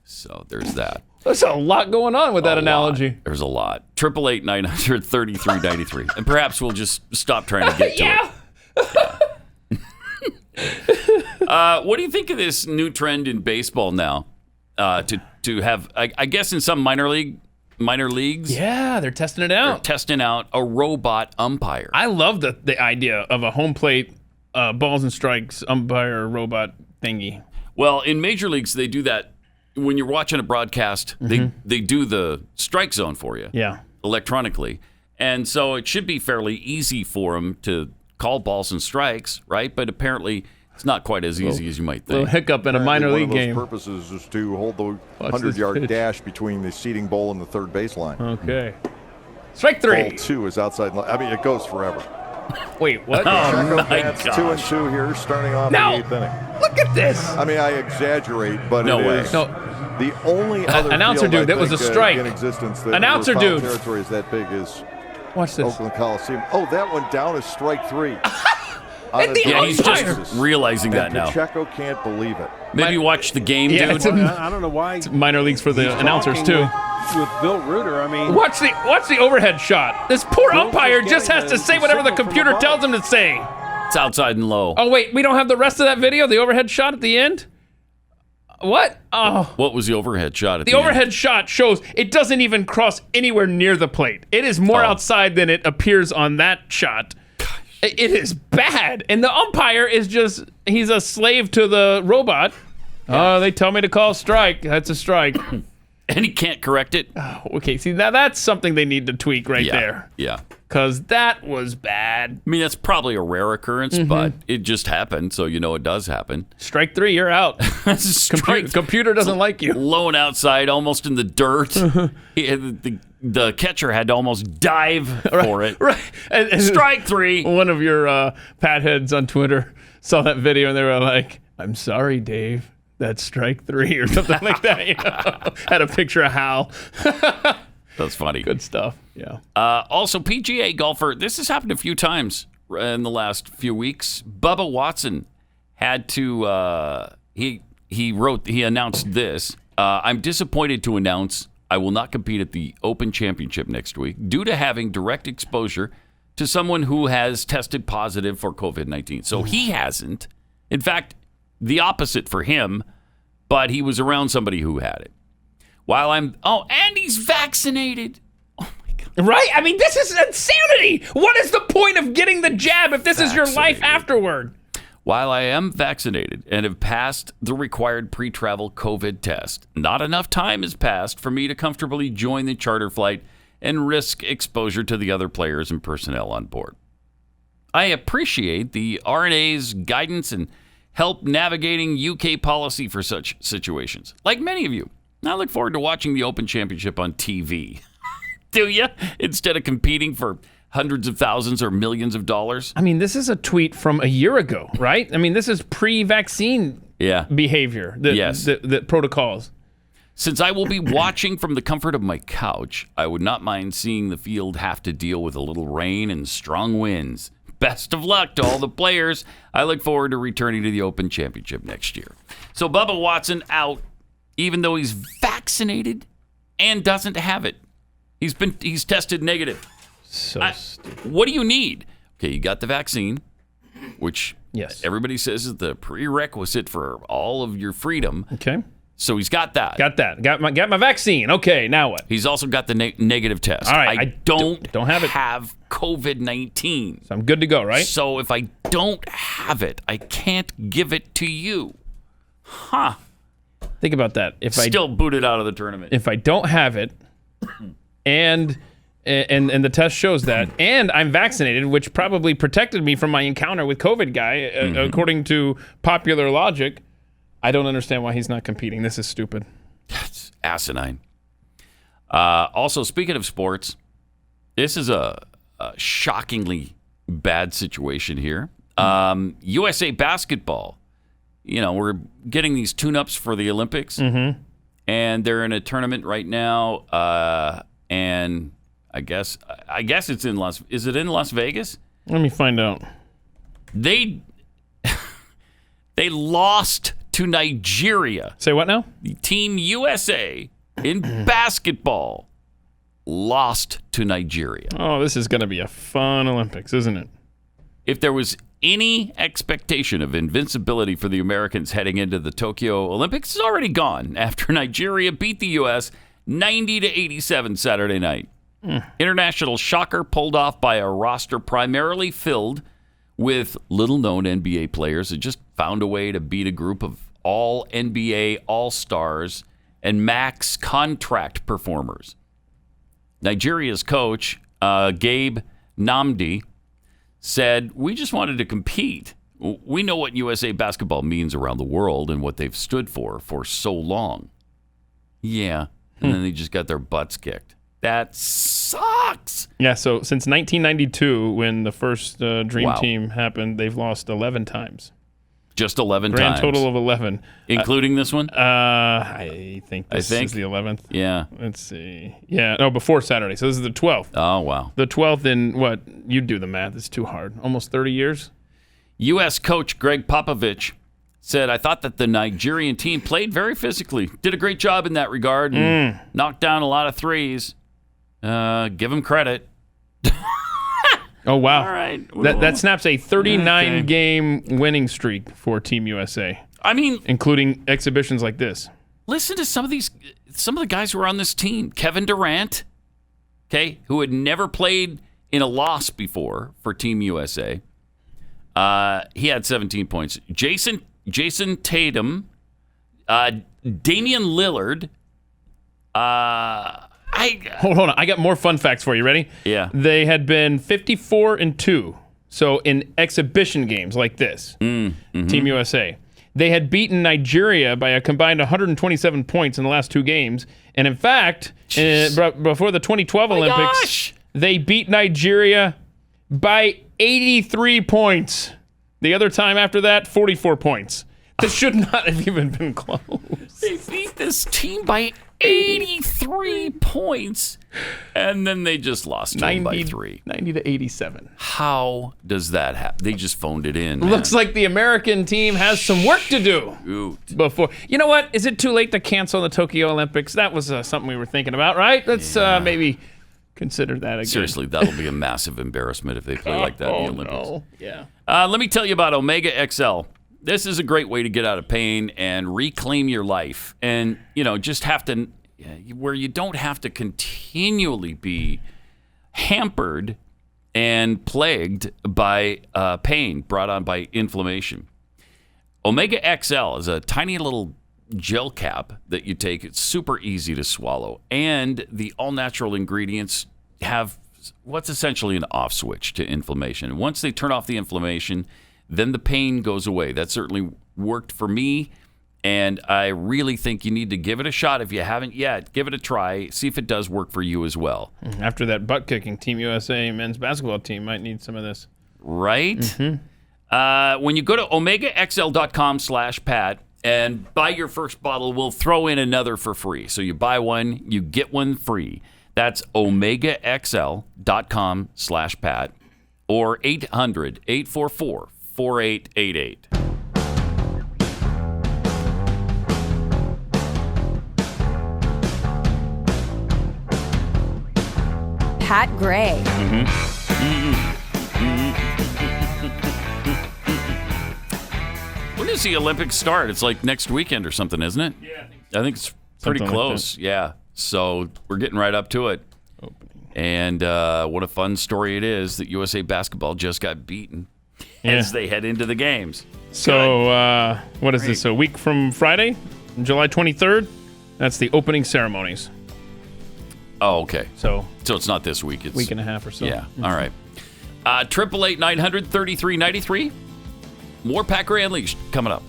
So there's that. There's a lot going on with that analogy. There's a lot. 888-900-3393. And perhaps we'll just stop trying to get to it. What do you think of this new trend in baseball now? To have, I guess in some minor leagues. Yeah, they're testing it out. They're testing out a robot umpire. I love the idea of a home plate, balls and strikes umpire robot thingy. Well, in major leagues, they do that. When you're watching a broadcast, they do the strike zone for you. Yeah. Electronically. And so it should be fairly easy for them to call balls and strikes, right? But apparently it's not quite as easy as you might think. A little hiccup in a minor league game. One of those purposes is to hold the 100-yard dash between the seating bowl and the third baseline. Okay. Strike three. Ball 2 is outside. I mean, it goes forever. Wait, what? That's 2-2 here, starting off the 8th inning. Look at this. I mean, I exaggerate, but no way. The only other announcer field, dude, that was a strike. In existence that announcer dude. Territory is that big is Watch this. Oakland Coliseum. Oh, that went down as strike 3. He's just realizing that now. Pacheco can't believe it. Maybe watch the game, dude. I don't know why. It's minor leagues for the announcers too. With Bill Reuter, I mean, watch the overhead shot. This poor umpire just has to say whatever the computer tells him to say. It's outside and low. Oh wait, we don't have the rest of that video. The overhead shot at the end. What? Oh. What was the overhead shot at the end? The overhead overhead shot shows it doesn't even cross anywhere near the plate. It is more outside than it appears on that shot. It is bad. And the umpire is he's a slave to the robot. Oh, they tell me to call strike. That's a strike. And he can't correct it. Oh, okay, see, now that's something they need to tweak there. Yeah. Because that was bad. I mean, that's probably a rare occurrence, but it just happened, so you know it does happen. Strike 3, you're out. Computer doesn't like you. Lone outside, almost in the dirt. The catcher had to almost dive for it. Right. And strike 3. One of your pat heads on Twitter saw that video, and they were like, I'm sorry, Dave. That's strike 3 or something like that. Had a picture of Hal. That's funny. Good stuff. Yeah. Also, PGA golfer, this has happened a few times in the last few weeks. Bubba Watson had to, he he announced this. I'm disappointed to announce I will not compete at the Open Championship next week due to having direct exposure to someone who has tested positive for COVID-19. So he hasn't. In fact, the opposite for him, but he was around somebody who had it. And he's vaccinated. Right? I mean, this is insanity. What is the point of getting the jab if this is your life afterward? While I am vaccinated and have passed the required pre-travel COVID test, not enough time has passed for me to comfortably join the charter flight and risk exposure to the other players and personnel on board. I appreciate the RNA's guidance and help navigating UK policy for such situations. Like many of you, I look forward to watching the Open Championship on TV. Do you? Instead of competing for hundreds of thousands or millions of dollars. I mean, this is a tweet from a year ago, right? I mean, this is pre-vaccine behavior, the protocols. Since I will be watching from the comfort of my couch, I would not mind seeing the field have to deal with a little rain and strong winds. Best of luck to all the players. I look forward to returning to the Open Championship next year. So Bubba Watson out, even though he's vaccinated and doesn't have it. He's tested negative. So stupid. What do you need? Okay, you got the vaccine, which everybody says is the prerequisite for all of your freedom. Okay. So he's got that. Got my vaccine. Okay, now what? He's also got the negative test. All right, I don't have it. Have COVID-19. So I'm good to go, right? So if I don't have it, I can't give it to you. Huh. Think about that. If I still booted out of the tournament. If I don't have it, and the test shows that, and I'm vaccinated, which probably protected me from my encounter with COVID guy, according to popular logic, I don't understand why he's not competing. This is stupid. That's asinine. Also, speaking of sports, this is a shockingly bad situation here. USA basketball, we're getting these tune-ups for the Olympics, and they're in a tournament right now, and I guess it's in Is it in Las Vegas? Let me find out. They lost to Nigeria. Say what now? Team USA in basketball lost to Nigeria. Oh, this is going to be a fun Olympics, isn't it? If there was any expectation of invincibility for the Americans heading into the Tokyo Olympics, it's already gone after Nigeria beat the U.S. 90-87 Saturday night. International shocker pulled off by a roster primarily filled with little-known NBA players that just found a way to beat a group of all NBA All-Stars and max contract performers. Nigeria's coach, Gabe Nnamdi, said, "We just wanted to compete. We know what USA basketball means around the world and what they've stood for so long." Yeah, and then they just got their butts kicked. That sucks. Yeah, so since 1992, when the first Dream Team happened, they've lost 11 times. Just 11 Grand times? Grand total of 11. Including this one? I think this is the 11th. Yeah. Let's see. Yeah, no, before Saturday. So this is the 12th. Oh, wow. The 12th in what? You do the math. It's too hard. Almost 30 years? U.S. coach Greg Popovich said, "I thought that the Nigerian team played very physically. Did a great job in that regard and knocked down a lot of threes. Give him credit." Oh, wow. All right. That snaps a 39-game winning streak for Team USA. I mean, including exhibitions like this. Listen to some of the guys who are on this team. Kevin Durant, okay, who had never played in a loss before for Team USA. He had 17 points. Jason Tatum, Damian Lillard. Hold on. I got more fun facts for you. Ready? Yeah. They had been 54-2. So in exhibition games like this, Team USA, they had beaten Nigeria by a combined 127 points in the last two games. And in fact, before the 2012 Olympics, they beat Nigeria by 83 points. The other time after that, 44 points. This should not have even been close. They beat this team by 83 points. And then they just lost 90 by 3. 90 to 87. How does that happen? They just phoned it in. Man. Looks like the American team has some work to do before. You know what? Is it too late to cancel the Tokyo Olympics? That was something we were thinking about, right? Let's maybe consider that again. Seriously, that'll be a massive embarrassment if they play like that in the Olympics. No. Yeah. Let me tell you about Omega XL. This is a great way to get out of pain and reclaim your life, and just have to, where you don't have to continually be hampered and plagued by pain brought on by inflammation. Omega XL is a tiny little gel cap that you take. It's super easy to swallow, and the all-natural ingredients have what's essentially an off switch to inflammation. Once they turn off the inflammation, then the pain goes away. That certainly worked for me, and I really think you need to give it a shot. If you haven't yet, give it a try. See if it does work for you as well. After that butt-kicking, Team USA men's basketball team might need some of this. Right? Mm-hmm. When you go to omegaxl.com/Pat and buy your first bottle, we'll throw in another for free. So you buy one, you get one free. That's omegaxl.com/Pat or 800-844-4888. Pat Gray. When does the Olympics start? It's like next weekend or something, isn't it? Yeah, I think it's pretty something close. Yeah. So we're getting right up to it. And what a fun story it is that USA basketball just got beaten as they head into the games. So what is this, a week from Friday, July 23rd? That's the opening ceremonies. Oh, okay. So it's not this week. It's week and a half or so. Yeah. All right. 888-900-3393. More Pat Gray Unleashed coming up.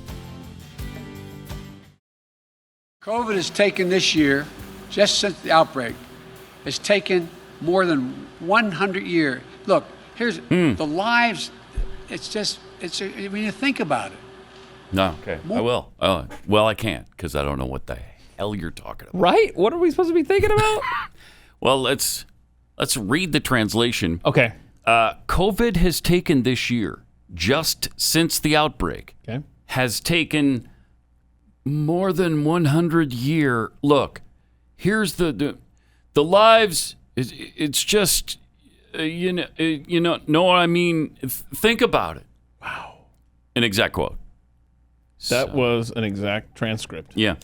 COVID has taken this year, just since the outbreak, has taken more than 100 years. Look, here's the lives. When you think about it. No, okay. I will. Well, I can't because I don't know what the hell you're talking about. Right? What are we supposed to be thinking about? Well, let's read the translation. Okay. COVID has taken this year, just since the outbreak, has taken more than 100 years. Look, here's the lives. It's just know what I mean. Think about it. Wow. An exact quote. That was an exact transcript. Yeah.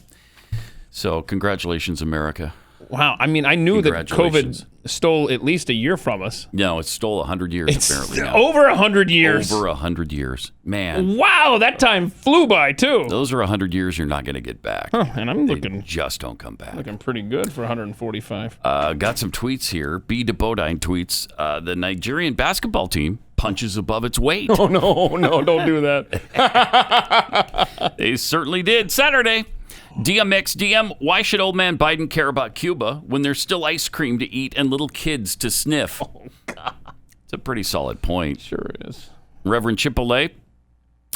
So congratulations, America. Wow. I mean, I knew that COVID stole at least a year from us. No, it stole 100 years, apparently. Now. Over 100 years. Over 100 years. Man. Wow, that time flew by, too. Those are 100 years you're not going to get back. And I'm looking... just don't come back. Looking pretty good for 145. Got some tweets here. B. DeBodine tweets, the Nigerian basketball team punches above its weight. Oh, no, don't do that. They certainly did. Saturday. DMX DM, why should old man Biden care about Cuba when there's still ice cream to eat and little kids to sniff? Oh, God. It's a pretty solid point. Sure is. Reverend Chipotle,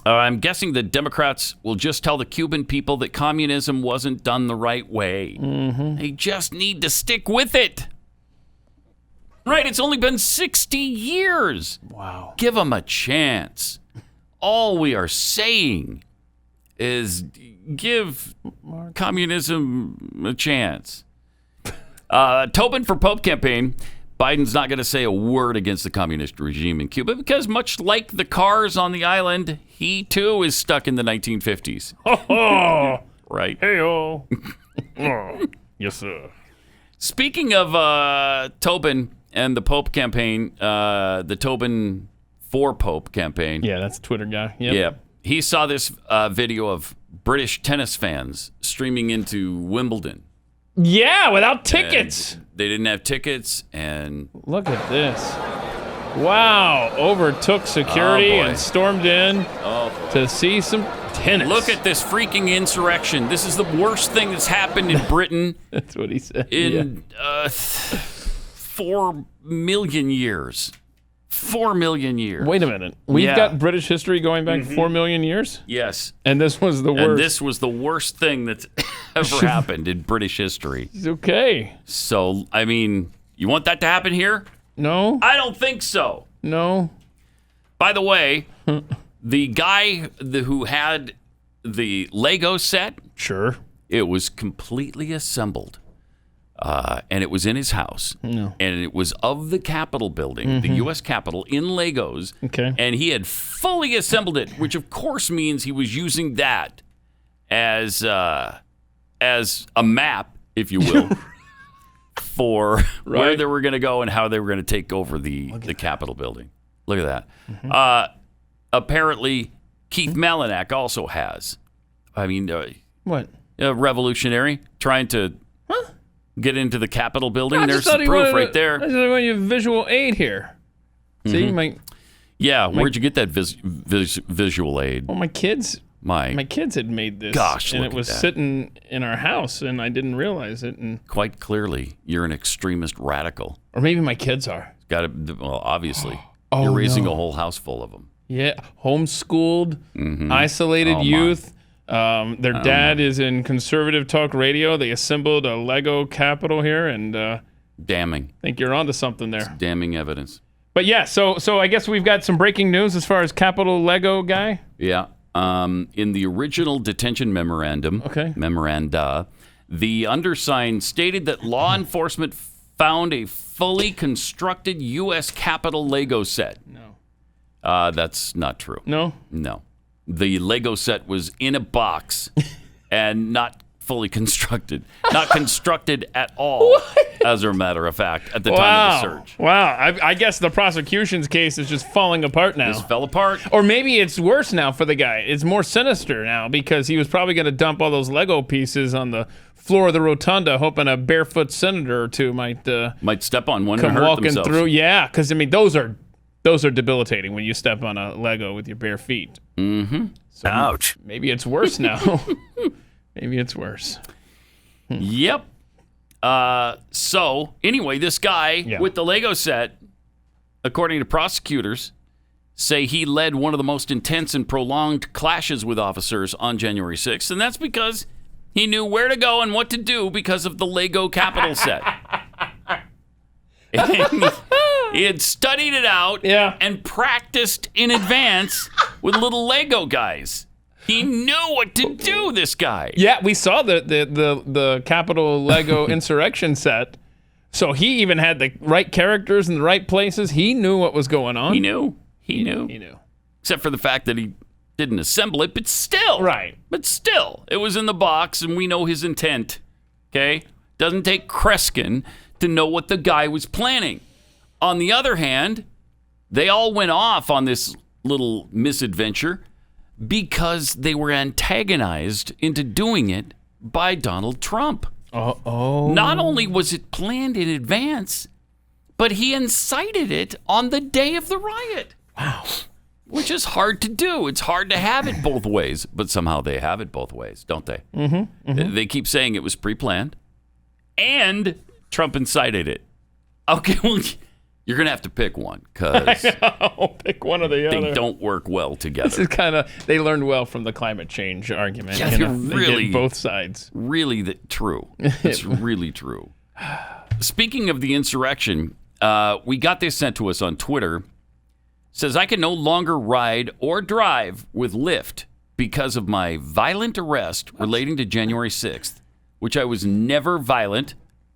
I'm guessing the Democrats will just tell the Cuban people that communism wasn't done the right way. Mm-hmm. They just need to stick with it. Right, it's only been 60 years. Wow. Give them a chance. All we are saying is give communism a chance. Tobin for Pope campaign. Biden's not going to say a word against the communist regime in Cuba because much like the cars on the island, he too is stuck in the 1950s. Oh, right. Hey-oh. Yes, sir. Speaking of Tobin and the Pope campaign, the Tobin for Pope campaign. Yeah, that's a Twitter guy. Yep. Yeah. He saw this video of British tennis fans streaming into Wimbledon. Yeah, without tickets. And they didn't have tickets, and... Look at this. Wow. Overtook security and stormed in to see some tennis. Look at this freaking insurrection. This is the worst thing that's happened in Britain. That's what he said. In 4 million years. 4 million years. Wait a minute. We've got British history going back 4 million years? Yes. And this was the worst. And this was the worst thing that's ever happened in British history. It's okay. So, I mean, you want that to happen here? No. I don't think so. No. By the way, the guy who had the Lego set, sure, it was completely assembled. And it was in his house. No. And it was of the Capitol building, the U.S. Capitol, in Legos. Okay. And he had fully assembled it, which of course means he was using that as a map, if you will, for where they were going to go and how they were going to take over the Capitol building. Look at that. Apparently, Keith Malinak also has. I mean, what? A revolutionary trying to get into the Capitol building. I There's just thought some he proof wanted right there. I just want you visual aid here. See, where'd you get that visual aid? Well, my kids had made this. Gosh, and look it was at that. sitting in our house, and I didn't realize it. And Quite clearly, you're an extremist radical. or maybe my kids are. Well, obviously, Oh, you're raising no. a whole house full of them. Yeah, homeschooled, isolated youth. Their dad is in conservative talk radio. They assembled a Lego Capitol here, and damning. I think you're onto something there. Damning evidence. But yeah, so I guess we've got some breaking news as far as Capitol Lego guy. Yeah. In the original detention memoranda, the undersigned stated that law enforcement found a fully constructed U.S. Capitol Lego set. No. That's not true. No? No. The Lego set was in a box and not fully constructed. Not constructed at all, as a matter of fact, at the time of the search. Wow. I guess the prosecution's case is just falling apart now. This fell apart. Or maybe it's worse now for the guy. It's more sinister now because he was probably going to dump all those Lego pieces on the floor of the rotunda, hoping a barefoot senator or two might step on one come and hurt walking themselves. through. Yeah, because I mean those are debilitating when you step on a Lego with your bare feet. Mm-hmm. So Ouch. Maybe it's worse now. Maybe it's worse. Yep. So anyway, this guy with the Lego set, according to prosecutors, say he led one of the most intense and prolonged clashes with officers on January 6th, and that's because he knew where to go and what to do because of the Lego Capitol set. He had studied it out and practiced in advance with little Lego guys. He knew what to do, this guy. Yeah, we saw the Capitol Lego insurrection set. So he even had the right characters in the right places. He knew what was going on. He knew. Except for the fact that he didn't assemble it, but still. Right. But still, it was in the box, and we know his intent. Okay? Doesn't take Kreskin to know what the guy was planning. On the other hand, they all went off on this little misadventure because they were antagonized into doing it by Donald Trump. Oh. Not only was it planned in advance, but he incited it on the day of the riot. Wow. Which is hard to do. It's hard to have it both ways, but somehow they have it both ways, don't they? Mm-hmm. They keep saying it was pre-planned, and Trump incited it. Okay, well, you're going to have to pick one, because pick one or the other. They don't work well together. This is they learned well from the climate change argument. Yeah, They really get both sides. Really true. It's really true. Speaking of the insurrection, we got this sent to us on Twitter. Says, I can no longer ride or drive with Lyft because of my violent arrest relating to January 6th, which I was never violent,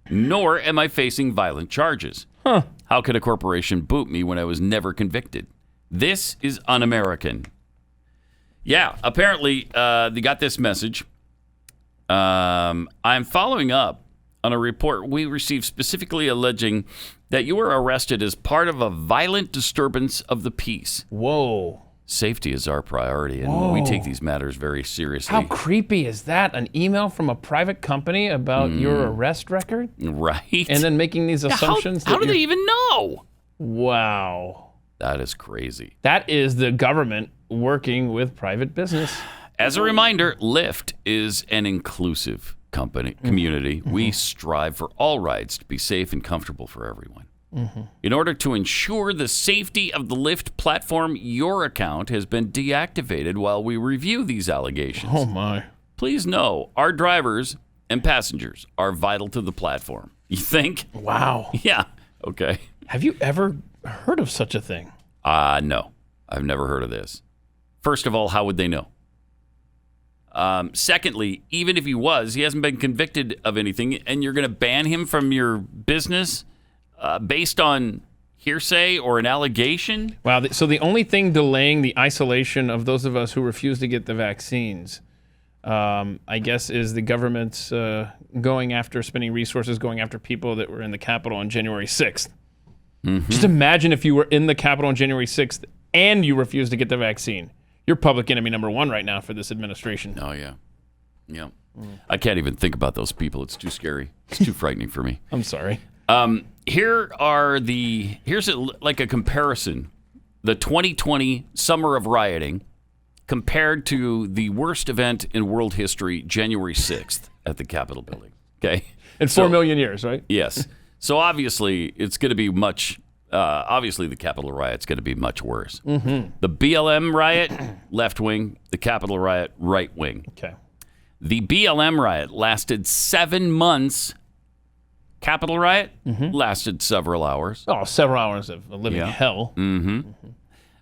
nor am I facing violent charges. Huh. How could a corporation boot me when I was never convicted? This is un-American. Yeah, apparently they got this message. I'm following up on a report we received specifically alleging that you were arrested as part of a violent disturbance of the peace. Whoa. Safety is our priority, and we take these matters very seriously. How creepy is that? An email from a private company about your arrest record? Right. And then making these assumptions? How do they even know? Wow. That is crazy. That is the government working with private business. As a reminder, Lyft is an inclusive community. Mm-hmm. We strive for all rides to be safe and comfortable for everyone. Mm-hmm. In order to ensure the safety of the Lyft platform, your account has been deactivated while we review these allegations. Oh, my. Please know our drivers and passengers are vital to the platform. You think? Wow. Yeah. Okay. Have you ever heard of such a thing? No. I've never heard of this. First of all, how would they know? Secondly, even if he was, he hasn't been convicted of anything, and you're going to ban him from your business based on hearsay or an allegation? Wow. So the only thing delaying the isolation of those of us who refuse to get the vaccines, I guess, is the government's spending resources going after people that were in the Capitol on January 6th. Mm-hmm. Just imagine if you were in the Capitol on January 6th and you refused to get the vaccine. You're public enemy number one right now for this administration. Oh, yeah. Yeah. I can't even think about those people. It's too scary. It's too frightening for me. I'm sorry. Here's like a comparison. The 2020 Summer of Rioting compared to the worst event in world history, January 6th at the Capitol building. Okay? In 4 million years, right? Yes. So obviously, it's going to be much... obviously, the Capitol riot's going to be much worse. Mm-hmm. The BLM riot, left wing. The Capitol riot, right wing. Okay. The BLM riot lasted 7 months. Capitol riot lasted several hours. Oh, several hours of living hell. Mm-hmm.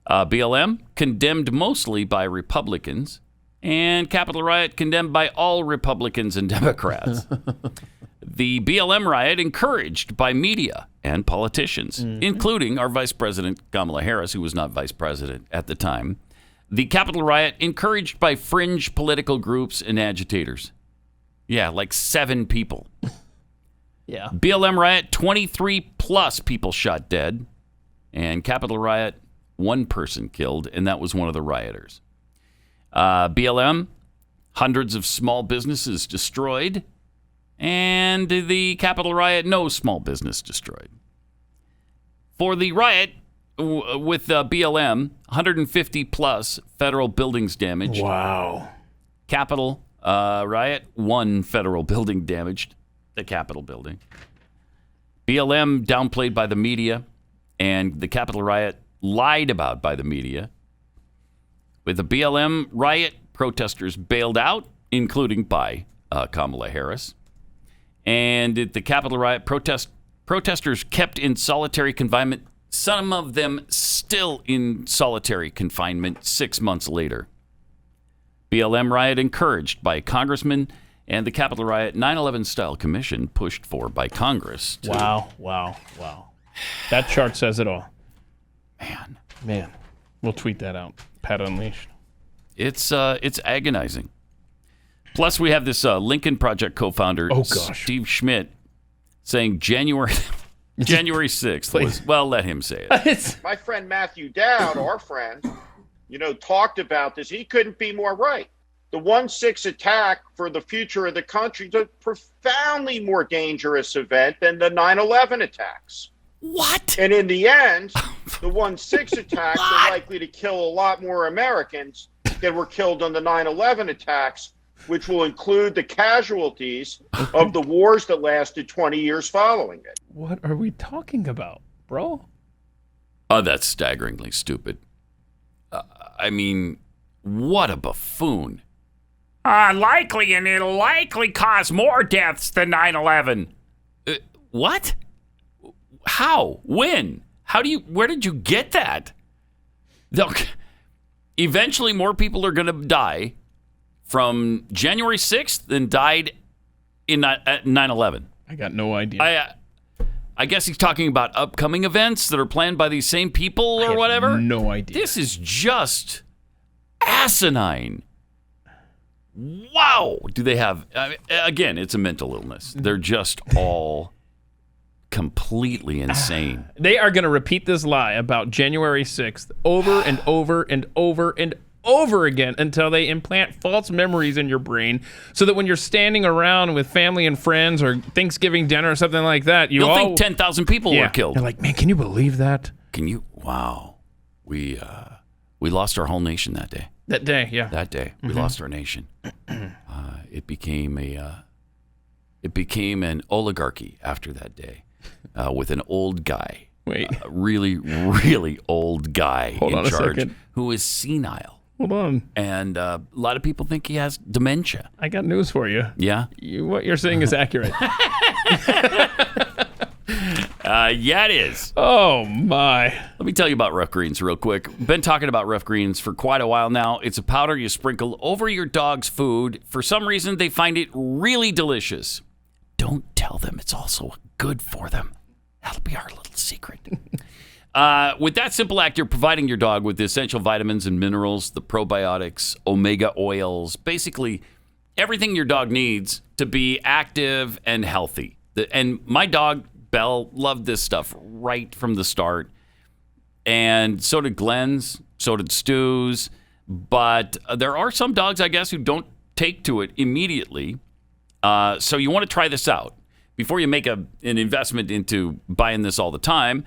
BLM condemned mostly by Republicans, and Capitol riot condemned by all Republicans and Democrats. The BLM riot encouraged by media and politicians, including our Vice President Kamala Harris, who was not vice president at the time. The Capitol riot encouraged by fringe political groups and agitators. Yeah, like 7 people. Yeah. BLM riot, 23 plus people shot dead. And Capitol riot, 1 person killed, and that was one of the rioters. BLM, hundreds of small businesses destroyed. And the Capitol riot, no small business destroyed. For the riot with BLM, 150 plus federal buildings damaged. Wow. Capitol riot, 1 federal building damaged, the Capitol building. BLM downplayed by the media, and the Capitol riot lied about by the media. With the BLM riot, protesters bailed out, including by Kamala Harris. And at the Capitol riot, protesters kept in solitary confinement, some of them still in solitary confinement 6 months later. BLM riot encouraged by congressmen, and the Capitol riot 9/11 style commission pushed for by Congress. Wow. That chart says it all. Man. We'll tweet that out. Pat Unleashed. It's agonizing. Plus, we have this Lincoln Project co-founder, Steve Schmidt, saying January 6th was, well, let him say it. My friend Matthew Dowd, our friend, talked about this. He couldn't be more right. The 1/6 attack for the future of the country is a profoundly more dangerous event than the 9/11 attacks. What? And in the end, the 1/6 attacks are likely to kill a lot more Americans than were killed on the 9/11 attacks, which will include the casualties of the wars that lasted 20 years following it. What are we talking about, bro? Oh, that's staggeringly stupid. I mean, what a buffoon. Likely, and it'll likely cause more deaths than 9/11. What? How? When? Where did you get that? Look, eventually more people are going to die from January 6th than died in 9/11. I got no idea. I guess he's talking about upcoming events that are planned by these same people or whatever. No idea. This is just asinine. Wow. Do they have... again, it's a mental illness. They're just all completely insane. They are going to repeat this lie about January 6th over and over and over and over again until they implant false memories in your brain so that when you're standing around with family and friends or Thanksgiving dinner or something like that, you'll think 10,000 people were killed. You're like, man, can you believe that? Can you? Wow. We lost our whole nation that day. That day, yeah. That day, we lost our nation. It became an oligarchy after that day, with an old guy, really, really old guy in charge, who is senile. Hold on. And a lot of people think he has dementia. I got news for you. Yeah? What you're saying is accurate. Yeah, it is. Oh, my. Let me tell you about Rough Greens real quick. Been talking about Rough Greens for quite a while now. It's a powder you sprinkle over your dog's food. For some reason, they find it really delicious. Don't tell them it's also good for them. That'll be our little secret. With that simple act, you're providing your dog with the essential vitamins and minerals, the probiotics, omega oils, basically everything your dog needs to be active and healthy. And my dog, Belle, loved this stuff right from the start. And so did Glenn's, so did Stu's. But there are some dogs, I guess, who don't take to it immediately. So you want to try this out. Before you make an investment into buying this all the time,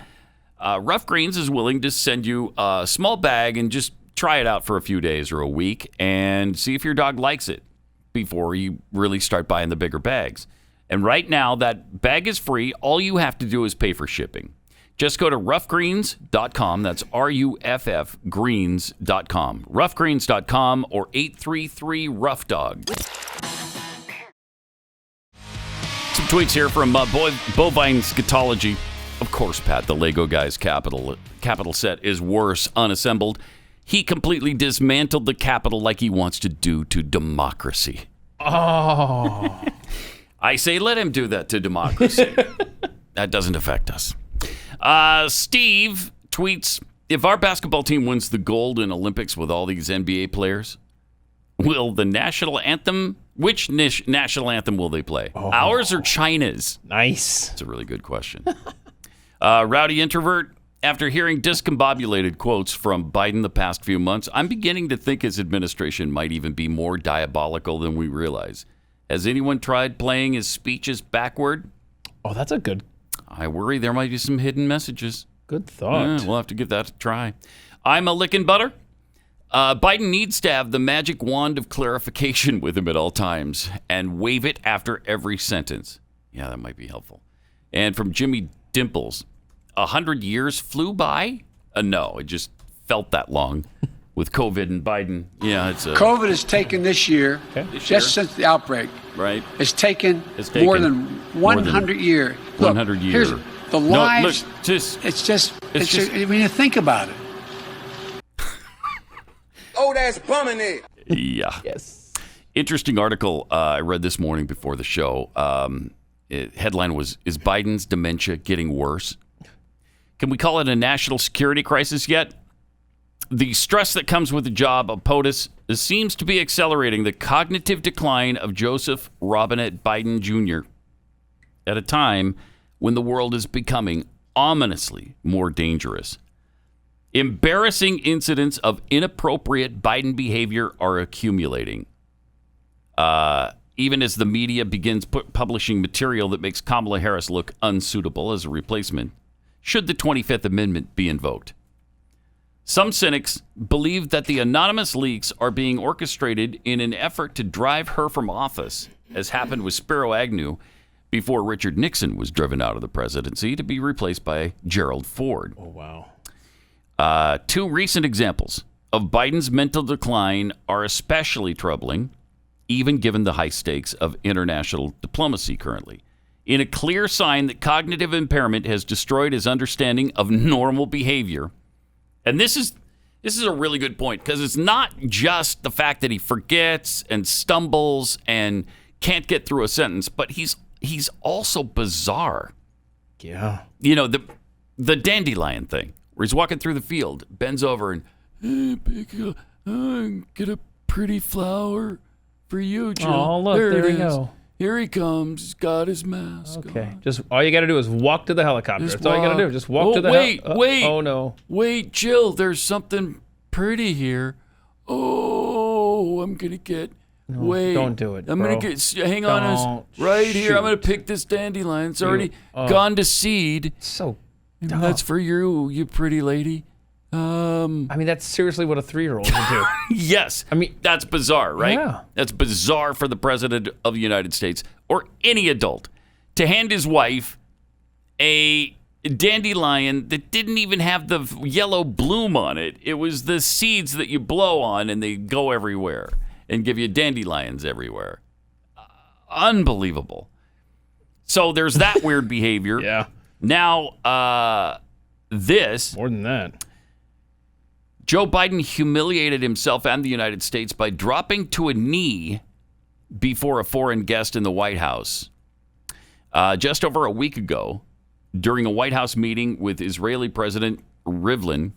Rough Greens is willing to send you a small bag and just try it out for a few days or a week and see if your dog likes it before you really start buying the bigger bags. And right now, that bag is free. All you have to do is pay for shipping. Just go to roughgreens.com. That's RUFF greens.com. Roughgreens.com or 833-ROUGH-DOG. Some tweets here from Bovine Scatology. Of course, Pat, the Lego guy's capital set is worse unassembled. He completely dismantled the Capitol like he wants to do to democracy. Oh. I say let him do that to democracy. That doesn't affect us. Steve tweets, if our basketball team wins the gold in Olympics with all these NBA players, will the national anthem, which national anthem will they play? Ours or China's? Nice. That's a really good question. Rowdy Introvert, after hearing discombobulated quotes from Biden the past few months, I'm beginning to think his administration might even be more diabolical than we realize. Has anyone tried playing his speeches backward? Oh, that's a good... I worry there might be some hidden messages. Good thought. We'll have to give that a try. I'm a lickin' butter. Biden needs to have the magic wand of clarification with him at all times and wave it after every sentence. Yeah, that might be helpful. And from Jimmy Dimples, 100 years flew by? No, it just felt that long with COVID and Biden. Yeah, it's COVID has taken this year, since the outbreak, right? It's taken more than 100 years. Look, 100 years. Here's the lives. No, when you think about it. Oh, that's bumming it. Yeah. Yes. Interesting article I read this morning before the show. Headline was, is Biden's dementia getting worse? Can we call it a national security crisis yet? The stress that comes with the job of POTUS seems to be accelerating the cognitive decline of Joseph Robinette Biden Jr. at a time when the world is becoming ominously more dangerous. Embarrassing incidents of inappropriate Biden behavior are accumulating. Even as the media begins publishing material that makes Kamala Harris look unsuitable as a replacement, should the 25th Amendment be invoked. Some cynics believe that the anonymous leaks are being orchestrated in an effort to drive her from office, as happened with Spiro Agnew before Richard Nixon was driven out of the presidency to be replaced by Gerald Ford. Oh, wow. Two recent examples of Biden's mental decline are especially troubling, even given the high stakes of international diplomacy currently, in a clear sign that cognitive impairment has destroyed his understanding of normal behavior. And this is a really good point, because it's not just the fact that he forgets and stumbles and can't get through a sentence, but he's also bizarre. Yeah. You know, the dandelion thing, where he's walking through the field, bends over and, hey, get a pretty flower for you, Jill. Oh, look, there we go. Here he comes. He's got his mask Okay. on. Just all you got to do is walk to the helicopter. That's all you got to do. Just walk to the helicopter. Wait. Oh, no. Wait, Jill, there's something pretty here. Oh, I'm going to get... No, wait. don't do it, I'm bro. going to get... Hang on. Right here. I'm going to pick this dandelion. It's already gone to seed. So and that's for you pretty lady. I mean, that's seriously what a 3-year-old would do. Yes. I mean, that's bizarre, right? Yeah. That's bizarre for the president of the United States or any adult to hand his wife a dandelion that didn't even have the yellow bloom on it. It was the seeds that you blow on and they go everywhere and give you dandelions everywhere. Unbelievable. So there's that weird behavior. Yeah. Now, this. More than that. Joe Biden humiliated himself and the United States by dropping to a knee before a foreign guest in the White House. Just over a week ago, during a White House meeting with Israeli President Rivlin,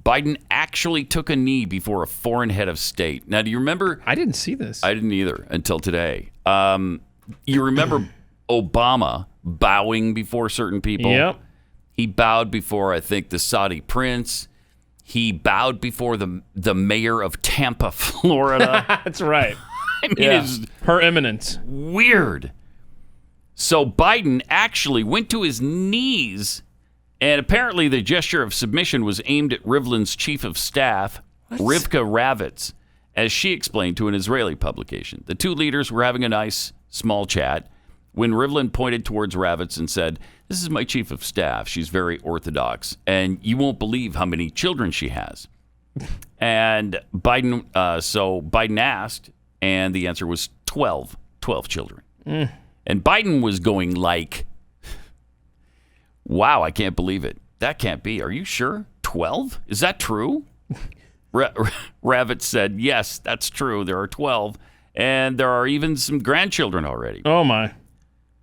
Biden actually took a knee before a foreign head of state. Now, do you remember? I didn't see this. I didn't either until today. You remember Obama bowing before certain people? Yep. He bowed before, I think, the Saudi prince. He bowed before the mayor of Tampa, Florida. That's right. I mean, it's Her Eminence. Weird. So Biden actually went to his knees, and apparently the gesture of submission was aimed at Rivlin's chief of staff, Rivka Ravitz, as she explained to an Israeli publication. The two leaders were having a nice, small chat when Rivlin pointed towards Ravitz and said, "This is my chief of staff. She's very orthodox, and you won't believe how many children she has." And Biden, so Biden asked, and the answer was 12 children. And Biden was going like, wow, I can't believe it. That can't be. Are you sure? 12? Is that true? Ravitz said, yes, that's true. There are 12. And there are even some grandchildren already. Oh, my.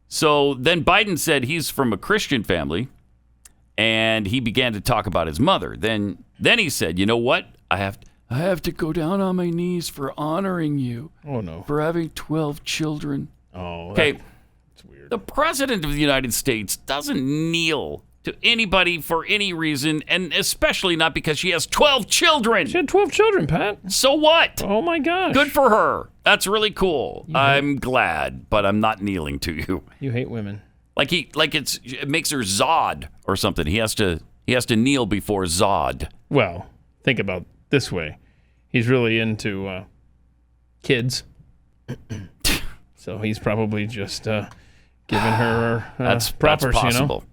So then Biden said he's from a Christian family, and he began to talk about his mother. Then he said, you know what? I have to go down on my knees for honoring you. Oh, no. For having 12 children. Oh, okay. That's weird. The president of the United States doesn't kneel to anybody for any reason, and especially not because she has 12 children. She had 12 children, Pat. So what? Oh, my gosh. Good for her. That's really cool. I'm glad, but I'm not kneeling to you. You hate women. It makes her Zod or something. He has to kneel before Zod. Well, think about it this way. He's really into kids. So he's probably just giving her that's propers, possible. You know?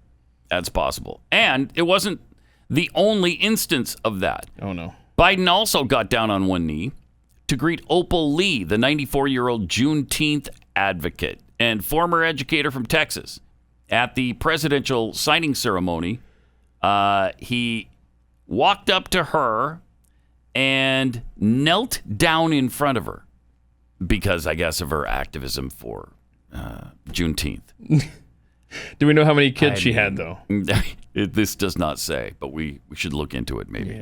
That's possible. And it wasn't the only instance of that. Oh, no. Biden also got down on one knee to greet Opal Lee, the 94-year-old Juneteenth advocate and former educator from Texas. At the presidential signing ceremony, he walked up to her and knelt down in front of her because, I guess, of her activism for Juneteenth. Do we know how many kids she had, though? This does not say, but we should look into it maybe.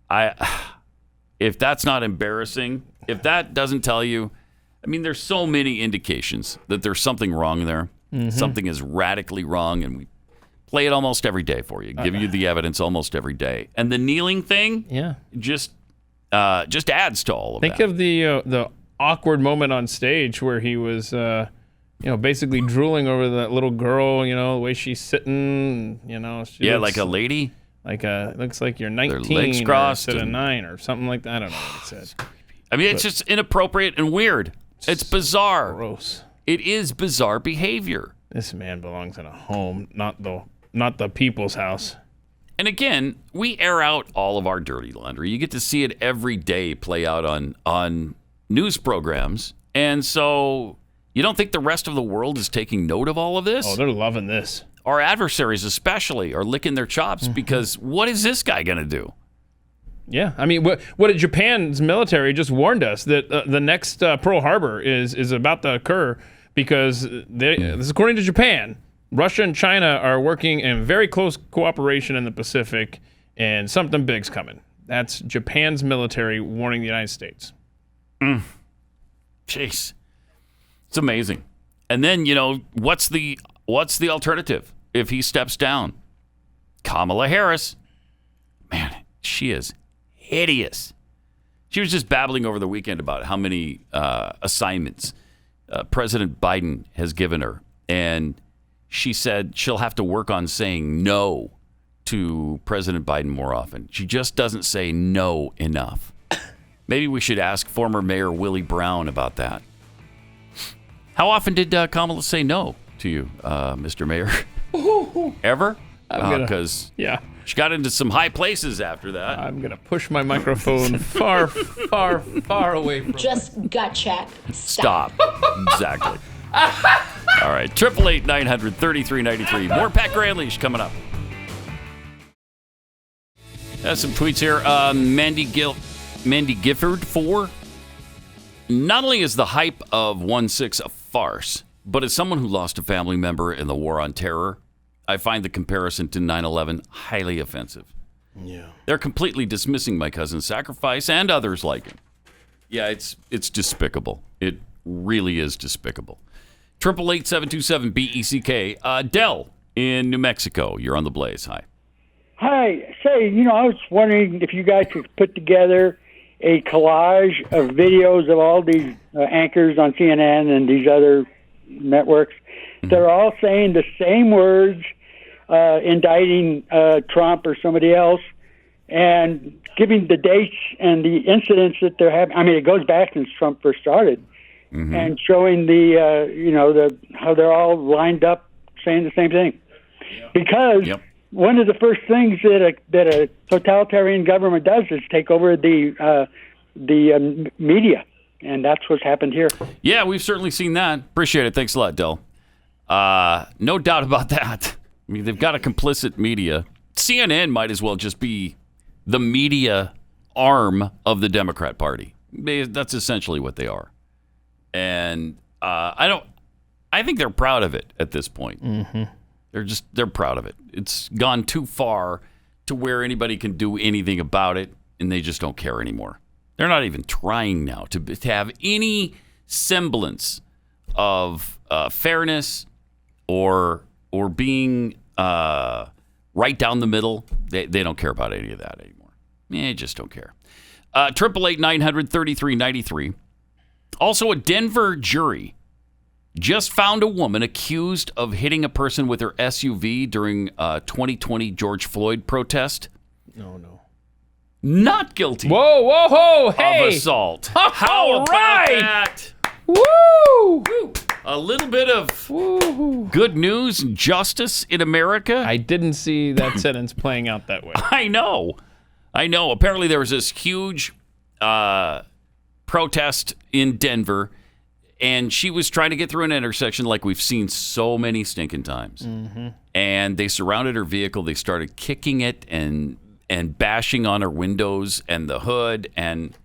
Yeah. If that's not embarrassing, if that doesn't tell you, I mean, there's so many indications that there's something wrong there. Mm-hmm. Something is radically wrong, and we play it almost every day for you, give you the evidence almost every day. And the kneeling thing, just adds to all of that. Think of the awkward moment on stage where he was, basically drooling over that little girl, the way she's sitting, like a lady. Looks like you're 19 Their legs crossed instead of 9 or something like that. I don't know what it said. I mean, it's just inappropriate and weird. It's bizarre. Gross. It is bizarre behavior. This man belongs in a home, not the people's house. And again, we air out all of our dirty laundry. You get to see it every day play out on news programs. And so you don't think the rest of the world is taking note of all of this? Oh, they're loving this. Our adversaries especially are licking their chops because what is this guy going to do? Yeah, I mean, what Japan's military just warned us that the next Pearl Harbor is about to occur because this is according to Japan. Russia and China are working in very close cooperation in the Pacific, and something big's coming. That's Japan's military warning the United States. Jeez, it's amazing. And then what's the alternative if he steps down? Kamala Harris. Man, she is hideous. She was just babbling over the weekend about how many assignments President Biden has given her. And she said she'll have to work on saying no to President Biden more often. She just doesn't say no enough. Maybe we should ask former Mayor Willie Brown about that. How often did Kamala say no to you, Mr. Mayor? Ever? Because she got into some high places after that. I'm going to push my microphone far, far, far away from Just gut check. Stop. Exactly. All right. 888-900-3393. More Pat Gray Unleashed coming up. Some tweets here. Mandy Gifford 4. Not only is the hype of 1/6 a farce, but as someone who lost a family member in the war on terror, I find the comparison to 9/11 highly offensive. Yeah. They're completely dismissing my cousin's sacrifice and others like him. Yeah, it's despicable. It really is despicable. 888-727-BECK. Dell in New Mexico. You're on the Blaze. Hi. Hi. Say, I was wondering if you guys could put together a collage of videos of all these anchors on CNN and these other networks. They're all saying the same words, indicting Trump or somebody else, and giving the dates and the incidents that they're having. I mean, it goes back since Trump first started, and showing the how they're all lined up saying the same thing. Because one of the first things that a totalitarian government does is take over the media, and that's what's happened here. Yeah, we've certainly seen that. Appreciate it. Thanks a lot, Dell. No doubt about that. I mean, they've got a complicit media. CNN might as well just be the media arm of the Democrat Party. That's essentially what they are. And I think they're proud of it at this point. Mm-hmm. They're proud of it. It's gone too far to where anybody can do anything about it, and they just don't care anymore. They're not even trying now to have any semblance of fairness or being right down the middle. They don't care about any of that anymore. They just don't care. 888-900-3393. Also, a Denver jury just found a woman accused of hitting a person with her SUV during 2020 George Floyd protest. No. Not guilty. Whoa, hey. Of assault. How about that? Woo! A little bit of good news and justice in America. I didn't see that sentence playing out that way. I know. Apparently there was this huge protest in Denver, and she was trying to get through an intersection like we've seen so many stinking times. Mm-hmm. And they surrounded her vehicle. They started kicking it and bashing on her windows and the hood. And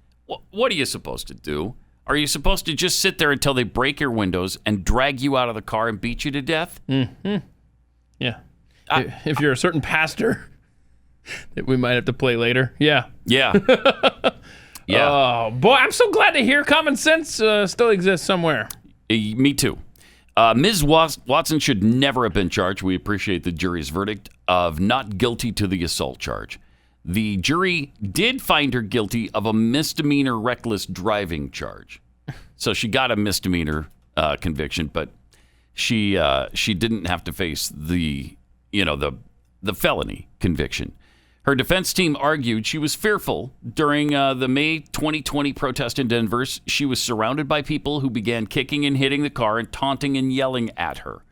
what are you supposed to do? Are you supposed to just sit there until they break your windows and drag you out of the car and beat you to death? Mm-hmm. Yeah. If you're a certain pastor that we might have to play later. Yeah. Yeah. Yeah. Oh, boy, I'm so glad to hear common sense still exists somewhere. Me too. Ms. Watson should never have been charged. We appreciate the jury's verdict of not guilty to the assault charge. The jury did find her guilty of a misdemeanor reckless driving charge. So she got a misdemeanor conviction, but she didn't have to face the felony conviction. Her defense team argued she was fearful during the May 2020 protest in Denver. She was surrounded by people who began kicking and hitting the car and taunting and yelling at her.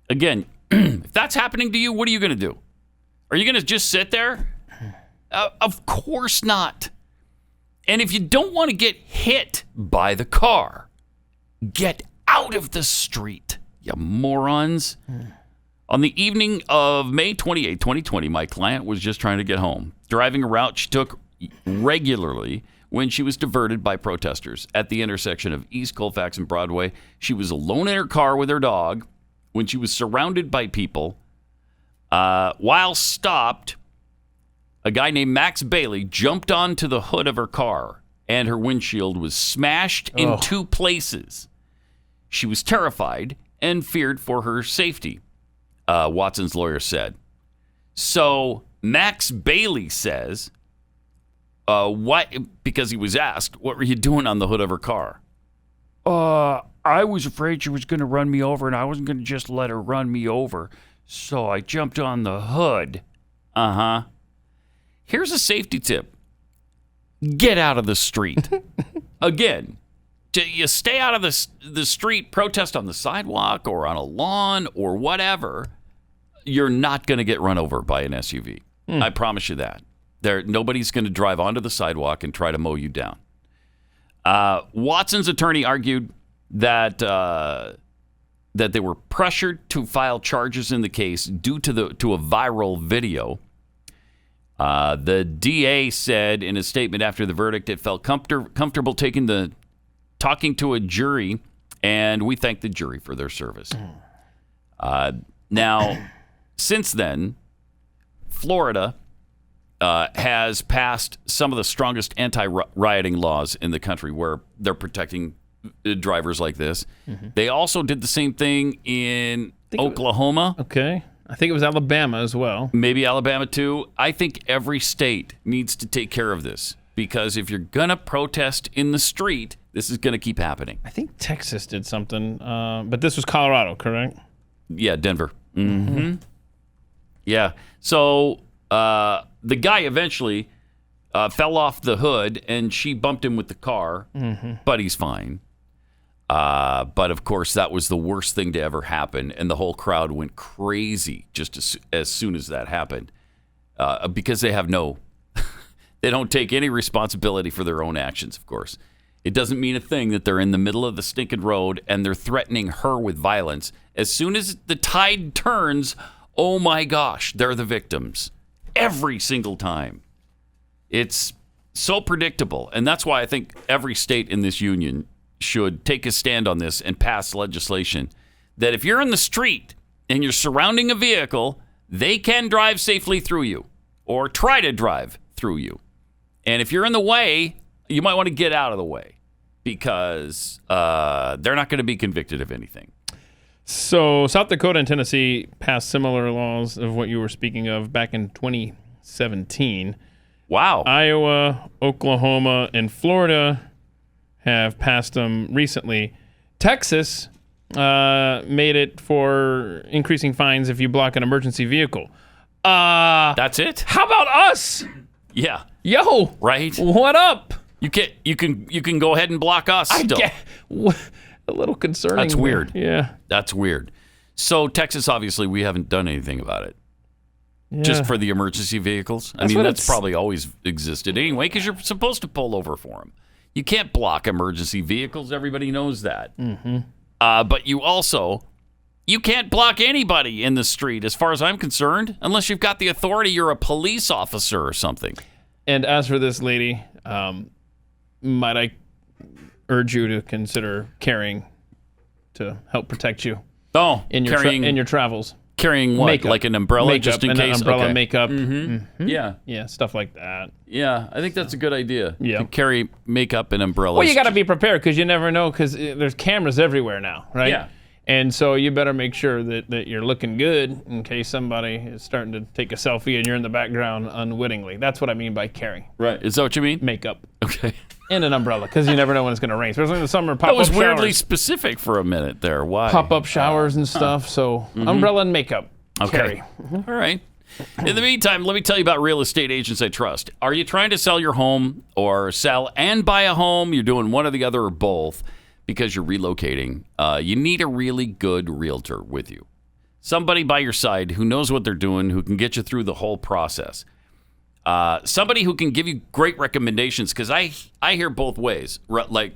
Again, if that's happening to you, what are you going to do? Are you going to just sit there? Of course not. And if you don't want to get hit by the car, get out of the street, you morons. On the evening of May 28, 2020, my client was just trying to get home, driving a route she took regularly when she was diverted by protesters at the intersection of East Colfax and Broadway. She was alone in her car with her dog when she was surrounded by people. While stopped, a guy named Max Bailey jumped onto the hood of her car, and her windshield was smashed in two places. She was terrified and feared for her safety. Watson's lawyer said. So Max Bailey says, because he was asked, what were you doing on the hood of her car? I was afraid she was going to run me over, and I wasn't going to just let her run me over. So I jumped on the hood. Uh-huh. Here's a safety tip. Get out of the street. Again, you stay out of the street, protest on the sidewalk or on a lawn or whatever. you're not going to get run over by an SUV. I promise you that. Nobody's going to drive onto the sidewalk and try to mow you down. Watson's attorney argued that they were pressured to file charges in the case due to a viral video. The DA said in a statement after the verdict, it felt comfortable talking to a jury, and we thank the jury for their service. Now, since then, Florida has passed some of the strongest anti-rioting laws in the country where they're protecting drivers like this. They also did the same thing in Oklahoma. Okay. I think it was Alabama as well. Maybe Alabama too. I think every state needs to take care of this because if you're going to protest in the street, this is going to keep happening. I think Texas did something, but this was Colorado, correct? Yeah, Denver. Yeah. So the guy eventually fell off the hood and she bumped him with the car, but he's fine. But of course, that was the worst thing to ever happen, and the whole crowd went crazy just as soon as that happened, because they have they don't take any responsibility for their own actions. Of course, it doesn't mean a thing that they're in the middle of the stinking road and they're threatening her with violence. As soon as the tide turns, oh my gosh, they're the victims every single time. It's so predictable, and that's why I think every state in this union should take a stand on this and pass legislation that if you're in the street and you're surrounding a vehicle, they can drive safely through you or try to drive through you. And if you're in the way, you might want to get out of the way because they're not going to be convicted of anything. So South Dakota and Tennessee passed similar laws of what you were speaking of back in 2017. Wow. Iowa, Oklahoma, and Florida have passed them recently. Texas made it for increasing fines if you block an emergency vehicle. That's it? How about us? Yeah. Yo. Right? What up? You can go ahead and block us still. A little concerning. That's weird. Yeah. That's weird. So Texas, obviously, we haven't done anything about it. Yeah. Just for the emergency vehicles. That's probably always existed anyway because you're supposed to pull over for them. You can't block emergency vehicles. Everybody knows that. But you can't block anybody in the street, as far as I'm concerned, unless you've got the authority. You're a police officer or something. And as for this lady, might I urge you to consider carrying to help protect you? In your travels. Carrying what? Makeup. Like an umbrella, just in case? Umbrella, okay. makeup. Yeah, stuff like that. Yeah, I think that's a good idea. Yeah. To carry makeup and umbrellas. Well, you got to be prepared because you never know because there's cameras everywhere now, right? Yeah. And so you better make sure that you're looking good in case somebody is starting to take a selfie and you're in the background unwittingly. That's what I mean by carry. Right. Is that what you mean? Makeup. Okay. And an umbrella because you never know when it's going to rain, especially in the summer. Pop-up that was showers. weirdly specific for a minute there. Why? Pop-up showers and stuff. So umbrella and makeup. Okay. Carry. All right. In the meantime, let me tell you about Real Estate Agents I Trust. Are you trying to sell your home or sell and buy a home? You're doing one or the other or both because you're relocating. You need a really good realtor with you. Somebody by your side who knows what they're doing, who can get you through the whole process. Somebody who can give you great recommendations because I hear both ways. Like,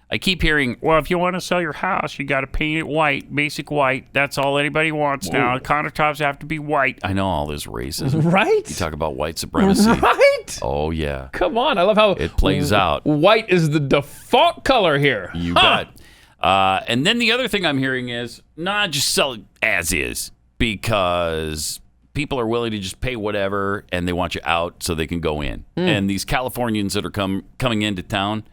I keep hearing, well, if you want to sell your house, you got to paint it white, basic white. That's all anybody wants now. The countertops have to be white. I know all this racism. Right? You talk about white supremacy. Right? Oh, yeah. Come on. I love how it plays out. White is the default color here. You bet. And then the other thing I'm hearing is, just sell it as is because people are willing to just pay whatever and they want you out so they can go in. And these Californians that are coming into town,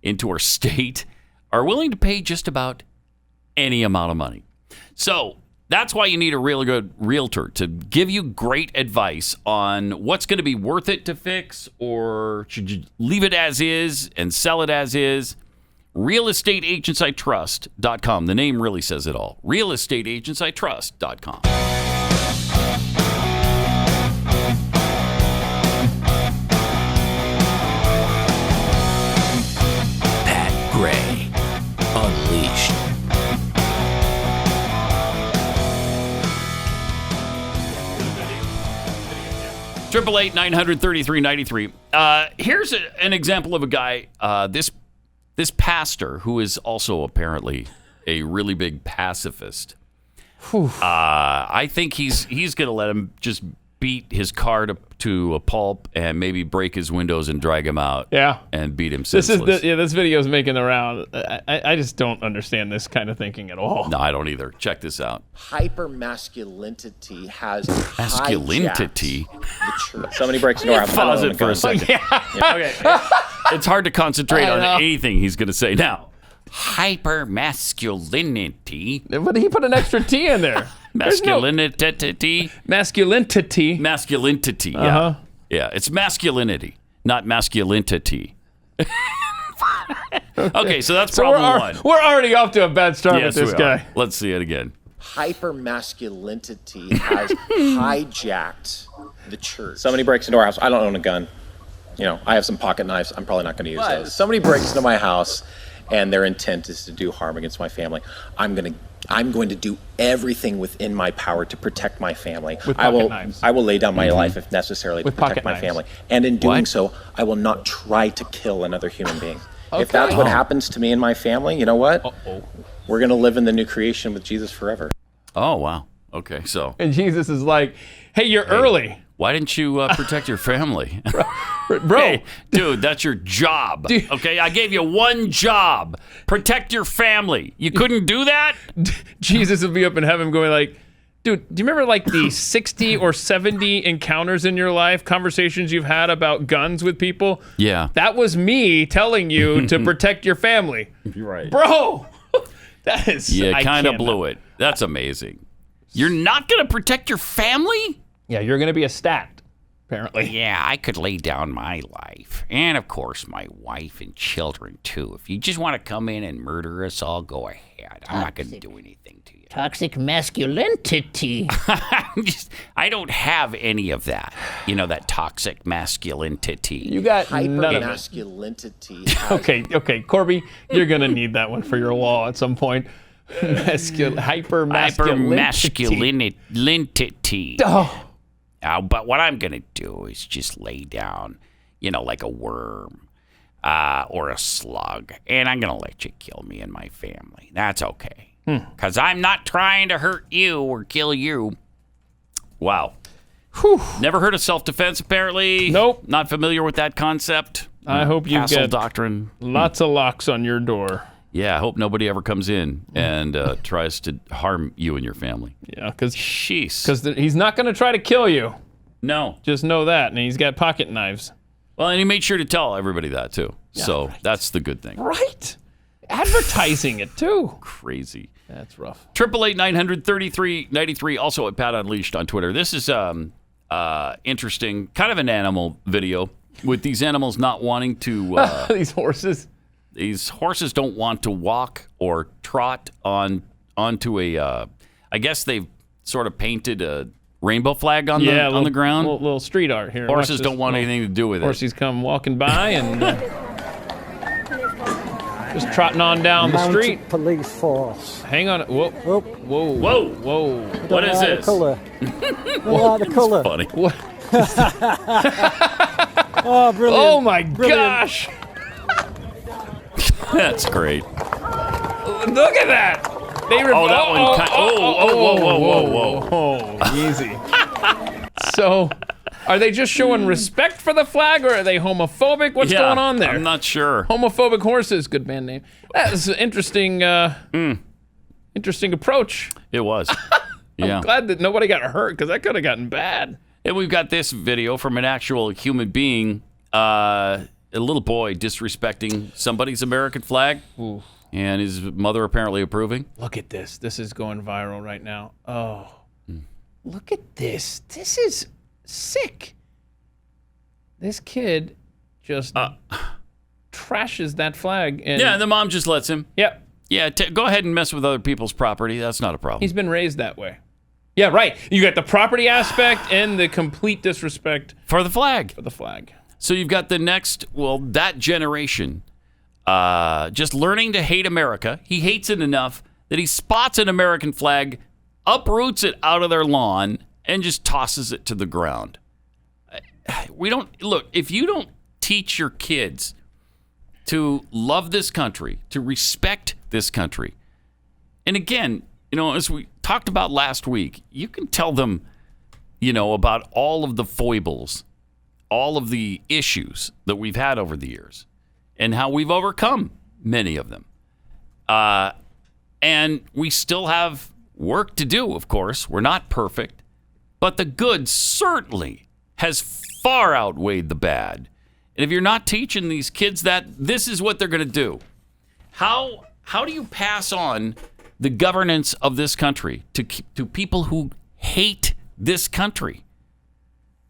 into our state, are willing to pay just about any amount of money. So that's why you need a really good realtor to give you great advice on what's going to be worth it to fix, or should you leave it as is and sell it as is. realestateagentsitrust.com. The name really says it all. realestateagentsitrust.com. Gray Unleashed. 888-933-93. Here's an example of a guy, this pastor, who is also apparently a really big pacifist. I think he's going to let him just beat his car to a pulp and maybe break his windows and drag him out. Yeah. And beat him senseless. This video is making the round. I just don't understand this kind of thinking at all. No, I don't either. Check this out. Hypermasculinity has Masculinity. the church. Somebody breaks into our house. Pause it for a second. Okay. It's hard to concentrate on anything he's going to say now. Hypermasculinity. But he put an extra T in there. Masculinity. Masculinity. Yeah. Yeah. It's masculinity, not masculinity. Okay, so that's problem one. We're already off to a bad start with this guy. Let's see it again. Hypermasculinity has hijacked the church. Somebody breaks into our house. I don't own a gun. You know, I have some pocket knives. I'm probably not going to use those. Somebody breaks into my house, and their intent is to do harm against my family. I'm going to do everything within my power to protect my family. With pocket knives. I will lay down my life if necessary to protect my family. And in doing so, I will not try to kill another human being. If that's what happens to me and my family, you know what? We're going to live in the new creation with Jesus forever. Oh, wow. Okay, so. And Jesus is like, hey, you're early. Why didn't you protect your family? Bro. Hey, dude, that's your job. Okay, I gave you one job. Protect your family. You couldn't do that? Jesus will be up in heaven going like, dude, do you remember like the 60 or 70 encounters in your life, conversations you've had about guns with people? Yeah. That was me telling you to protect your family. You're right. Bro, that is... You kind of blew it. That's amazing. You're not going to protect your family? Yeah, you're going to be a stat, apparently. Yeah, I could lay down my life. And, of course, my wife and children, too. If you just want to come in and murder us all, go ahead. I'm not going to do anything to you. Toxic masculinity. I don't have any of that. You know, that toxic masculinity. You got none of it. Hypermasculinity. Okay, Corby, you're going to need that one for your law at some point. Hypermasculinity. Oh. But what I'm going to do is just lay down, you know, like a worm or a slug, and I'm going to let you kill me and my family. That's okay. Because I'm not trying to hurt you or kill you. Wow. Whew. Never heard of self-defense, apparently. Nope. Not familiar with that concept. I hope you Castle get doctrine. Lots of locks on your door. Yeah, I hope nobody ever comes in and tries to harm you and your family. Yeah, because jeez, he's not going to try to kill you. No, just know that, and he's got pocket knives. Well, and he made sure to tell everybody that too. Yeah, so right. That's the good thing. Right, advertising it too. Crazy. That's rough. 888-933-93. Also at Pat Unleashed on Twitter. This is interesting, kind of an animal video with these animals not wanting to. These horses. These horses don't want to walk or trot onto a. I guess they've sort of painted a rainbow flag on the ground. Little street art here. Horses don't want anything to do with it. Horses come walking by and just trotting on down the street. Police force. Hang on. Whoa. Whoa. What is this? Color. Like the color. Funny. What? Oh, brilliant. Oh my gosh. That's great. Look at that. Whoa. Easy. So, are they just showing respect for the flag, or are they homophobic? What's going on there? I'm not sure. Homophobic horses, good band name. That's an interesting, interesting approach. It was. Yeah. I'm glad that nobody got hurt, because that could have gotten bad. And we've got this video from an actual human being, a little boy disrespecting somebody's American flag. Ooh. And his mother apparently approving. Look at this. This is going viral right now. Oh, look at this. This is sick. This kid just trashes that flag. And the mom just lets him. Yep. Yeah, go ahead and mess with other people's property. That's not a problem. He's been raised that way. Yeah, right. You got the property aspect and the complete disrespect. For the flag. For the flag. So you've got the next, that generation just learning to hate America. He hates it enough that he spots an American flag, uproots it out of their lawn, and just tosses it to the ground. if you don't teach your kids to love this country, to respect this country, and again, as we talked about last week, you can tell them, about all of the foibles, all of the issues that we've had over the years, and how we've overcome many of them. And we still have work to do, of course. We're not perfect. But the good certainly has far outweighed the bad. And if you're not teaching these kids that this is what they're going to do, how do you pass on the governance of this country to people who hate this country?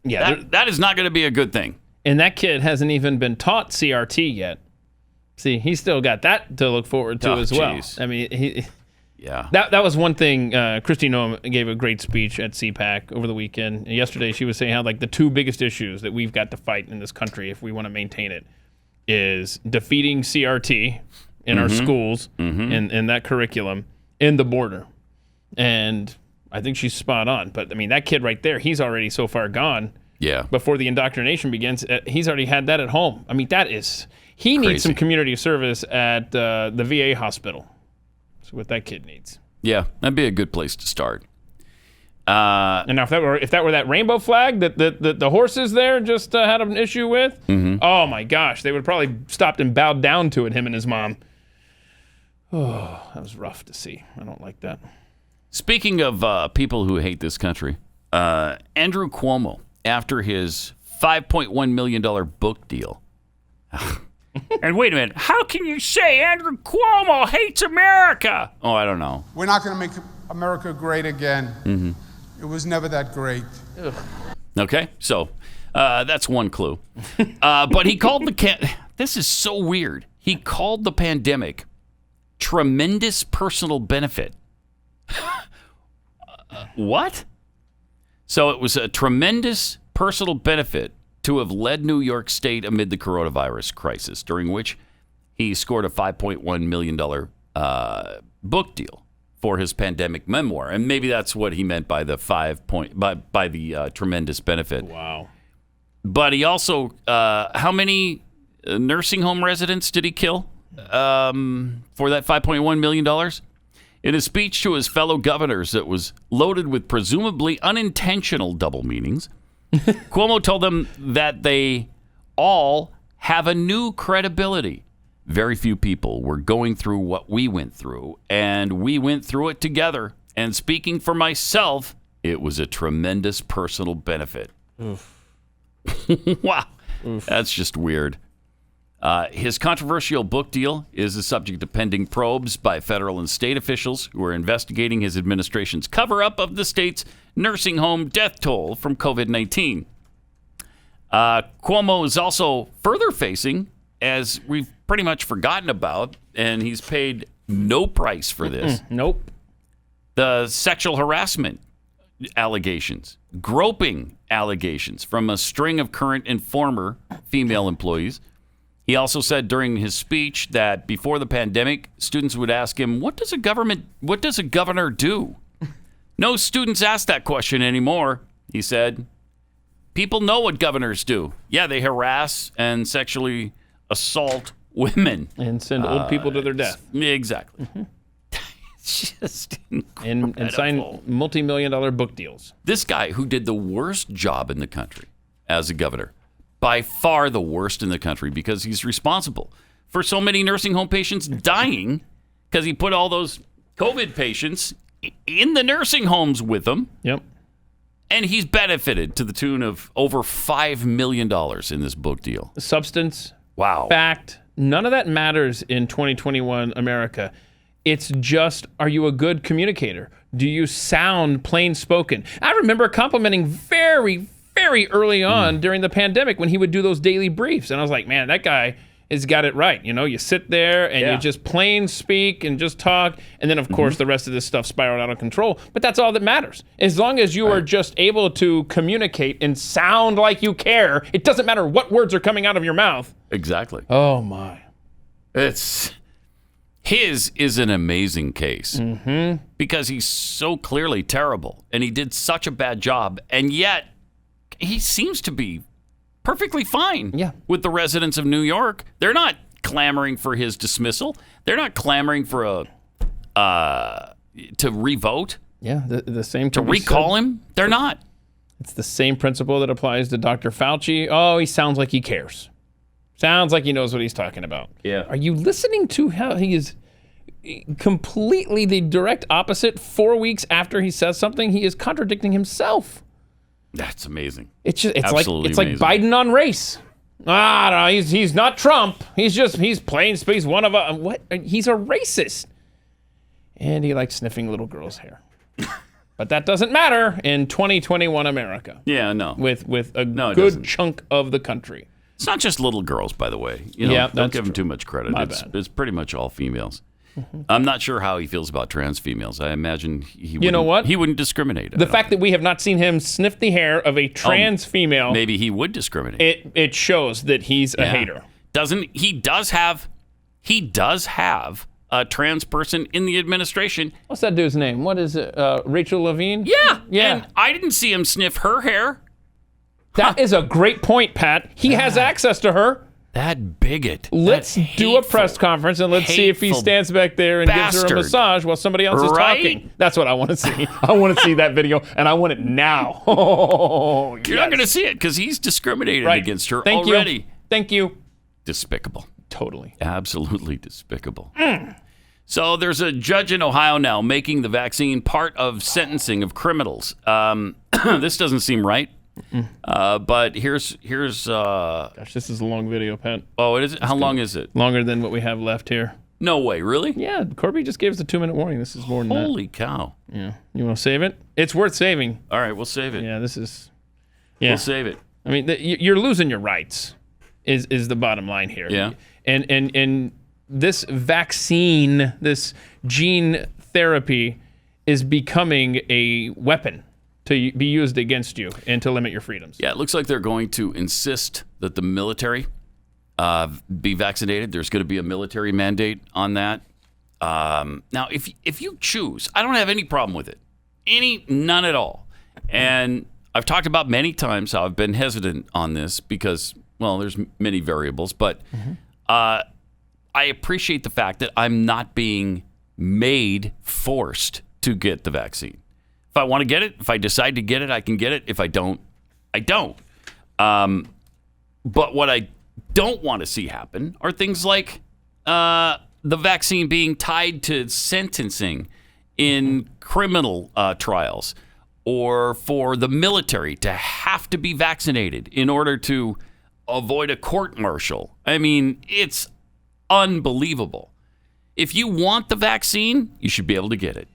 Yeah, that is not going to be a good thing. And that kid hasn't even been taught CRT yet. See, he's still got that to look forward to as well. I mean, that was one thing. Kristi Noem gave a great speech at CPAC over the weekend. Yesterday, she was saying how the two biggest issues that we've got to fight in this country if we want to maintain it is defeating CRT in our schools and that curriculum and the border. And I think she's spot on. But, I mean, that kid right there, he's already so far gone. Yeah. Before the indoctrination begins, he's already had that at home. I mean, that is... He needs some community service at the VA hospital. That's what that kid needs. Yeah, that'd be a good place to start. And now if that were that rainbow flag that the horses there just had an issue with, oh my gosh, they would have probably stopped and bowed down to it, him and his mom. Oh, that was rough to see. I don't like that. Speaking of people who hate this country, Andrew Cuomo, after his $5.1 million book deal. And wait a minute, how can you say Andrew Cuomo hates America? Oh, I don't know. We're not going to make America great again. It was never that great. Okay, so that's one clue. But he called this is so weird. He called the pandemic tremendous personal benefit. What? So it was a tremendous personal benefit to have led New York State amid the coronavirus crisis, during which he scored a $5.1 million book deal for his pandemic memoir. And maybe that's what he meant by the tremendous benefit. Wow. But he also, how many nursing home residents did he kill for that $5.1 million? In a speech to his fellow governors that was loaded with presumably unintentional double meanings, Cuomo told them that they all have a new credibility. Very few people were going through what we went through, and we went through it together. And speaking for myself, it was a tremendous personal benefit. Oof. Wow. Oof. That's just weird. His controversial book deal is the subject of pending probes by federal and state officials who are investigating his administration's cover-up of the state's nursing home death toll from COVID-19. Cuomo is also further facing, as we've pretty much forgotten about, and he's paid no price for this. Nope. The sexual harassment allegations, groping allegations from a string of current and former female employees. He also said during his speech that before the pandemic, students would ask him, what does a governor do? No students ask that question anymore, he said. People know what governors do. Yeah, they harass and sexually assault women. And send old people to their death. Exactly. It's just incredible. And sign multi-million-dollar book deals. This guy who did the worst job in the country as a governor, by far the worst in the country, because he's responsible for so many nursing home patients dying because he put all those COVID patients in the nursing homes with him. Yep. And he's benefited to the tune of over $5 million in this book deal. Substance. Wow. Fact. None of that matters in 2021 America. It's just, are you a good communicator? Do you sound plain spoken? I remember complimenting very, very early on during the pandemic when he would do those daily briefs. And I was like, man, that guy has got it right. You know, you sit there and you just plain speak and just talk. And then, of course, the rest of this stuff spiraled out of control. But that's all that matters. As long as you are just able to communicate and sound like you care, it doesn't matter what words are coming out of your mouth. Exactly. Oh, my. His is an amazing case because he's so clearly terrible and he did such a bad job. And yet he seems to be perfectly fine with the residents of New York. They're not clamoring for his dismissal. They're not clamoring for to revote. Yeah, the same to recall him. They're not. It's the same principle that applies to Dr. Fauci. Oh, he sounds like he cares. Sounds like he knows what he's talking about. Yeah. Are you listening to how he is completely the direct opposite? 4 weeks after he says something, he is contradicting himself. That's amazing. It's just Absolutely like Biden on race. No, he's not Trump. He's plain space one of a what? He's a racist, and he likes sniffing little girls' hair. But that doesn't matter in 2021 America. Yeah, no. With a good chunk of the country. It's not just little girls, by the way. You know, Yeah, don't that's give him true. too much credit. My It's, bad. it's pretty much all females. Mm-hmm. I'm not sure how he feels about trans females. I imagine he You know what? He wouldn't discriminate. The fact that we have not seen him sniff the hair of a trans female, Maybe he would discriminate. it shows that he's a Yeah. hater. He does have a trans person in the administration. What's that dude's name? What is it? Rachel Levine? Yeah. Yeah. And I didn't see him sniff her hair. That is a great point, Pat. He has access to her. That bigot. Let's do a press conference and let's see if he hateful stands back there and gives her bastard. a massage while somebody else is Right? talking. That's what I want to see. I want to see that video, and I want it now. Oh, You're not going to see it because he's discriminated Right. against her Thank already. you. Thank you. Despicable. Totally. Absolutely despicable. So there's a judge in Ohio now making the vaccine part of sentencing of criminals. This doesn't seem right. But here's Gosh, this is a long video, Pat. Oh, it is. How long is it? Longer than what we have left here. No way, really? Yeah, Corby just gave us a 2-minute warning. This is more than that. Holy cow. Yeah. You want to save it? It's worth saving. All right, we'll save it. Yeah, this is... Yeah. We'll save it. I mean, you're losing your rights is the bottom line here. Yeah. And this vaccine, this gene therapy is becoming a weapon to be used against you and to limit your freedoms. Yeah, it looks like they're going to insist that the military be vaccinated. There's going to be a military mandate on that. Now, if you choose, I don't have any problem with it. None at all. And I've talked about many times how I've been hesitant on this because, well, there's many variables, but I appreciate the fact that I'm not being forced to get the vaccine. If I want to get it, if I decide to get it, I can get it. If I don't, I don't. But what I don't want to see happen are things like the vaccine being tied to sentencing in criminal trials, or for the military to have to be vaccinated in order to avoid a court-martial. I mean, it's unbelievable. If you want the vaccine, you should be able to get it.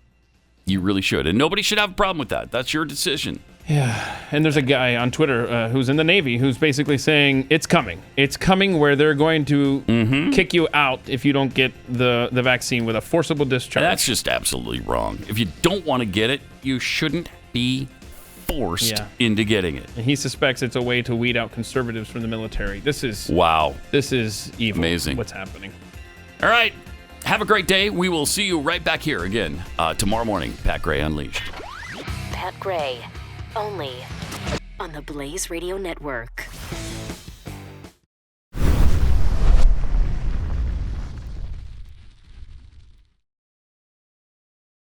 You really should. And nobody should have a problem with that. That's your decision. Yeah. And there's a guy on Twitter who's in the Navy who's basically saying it's coming. It's coming where they're going to kick you out if you don't get the vaccine with a forcible discharge. That's just absolutely wrong. If you don't want to get it, you shouldn't be forced into getting it. And he suspects it's a way to weed out conservatives from the military. This is... Wow. This is evil. Amazing. What's happening. All right. Have a great day. We will see you right back here again tomorrow morning. Pat Gray Unleashed. Pat Gray, only on the Blaze Radio Network.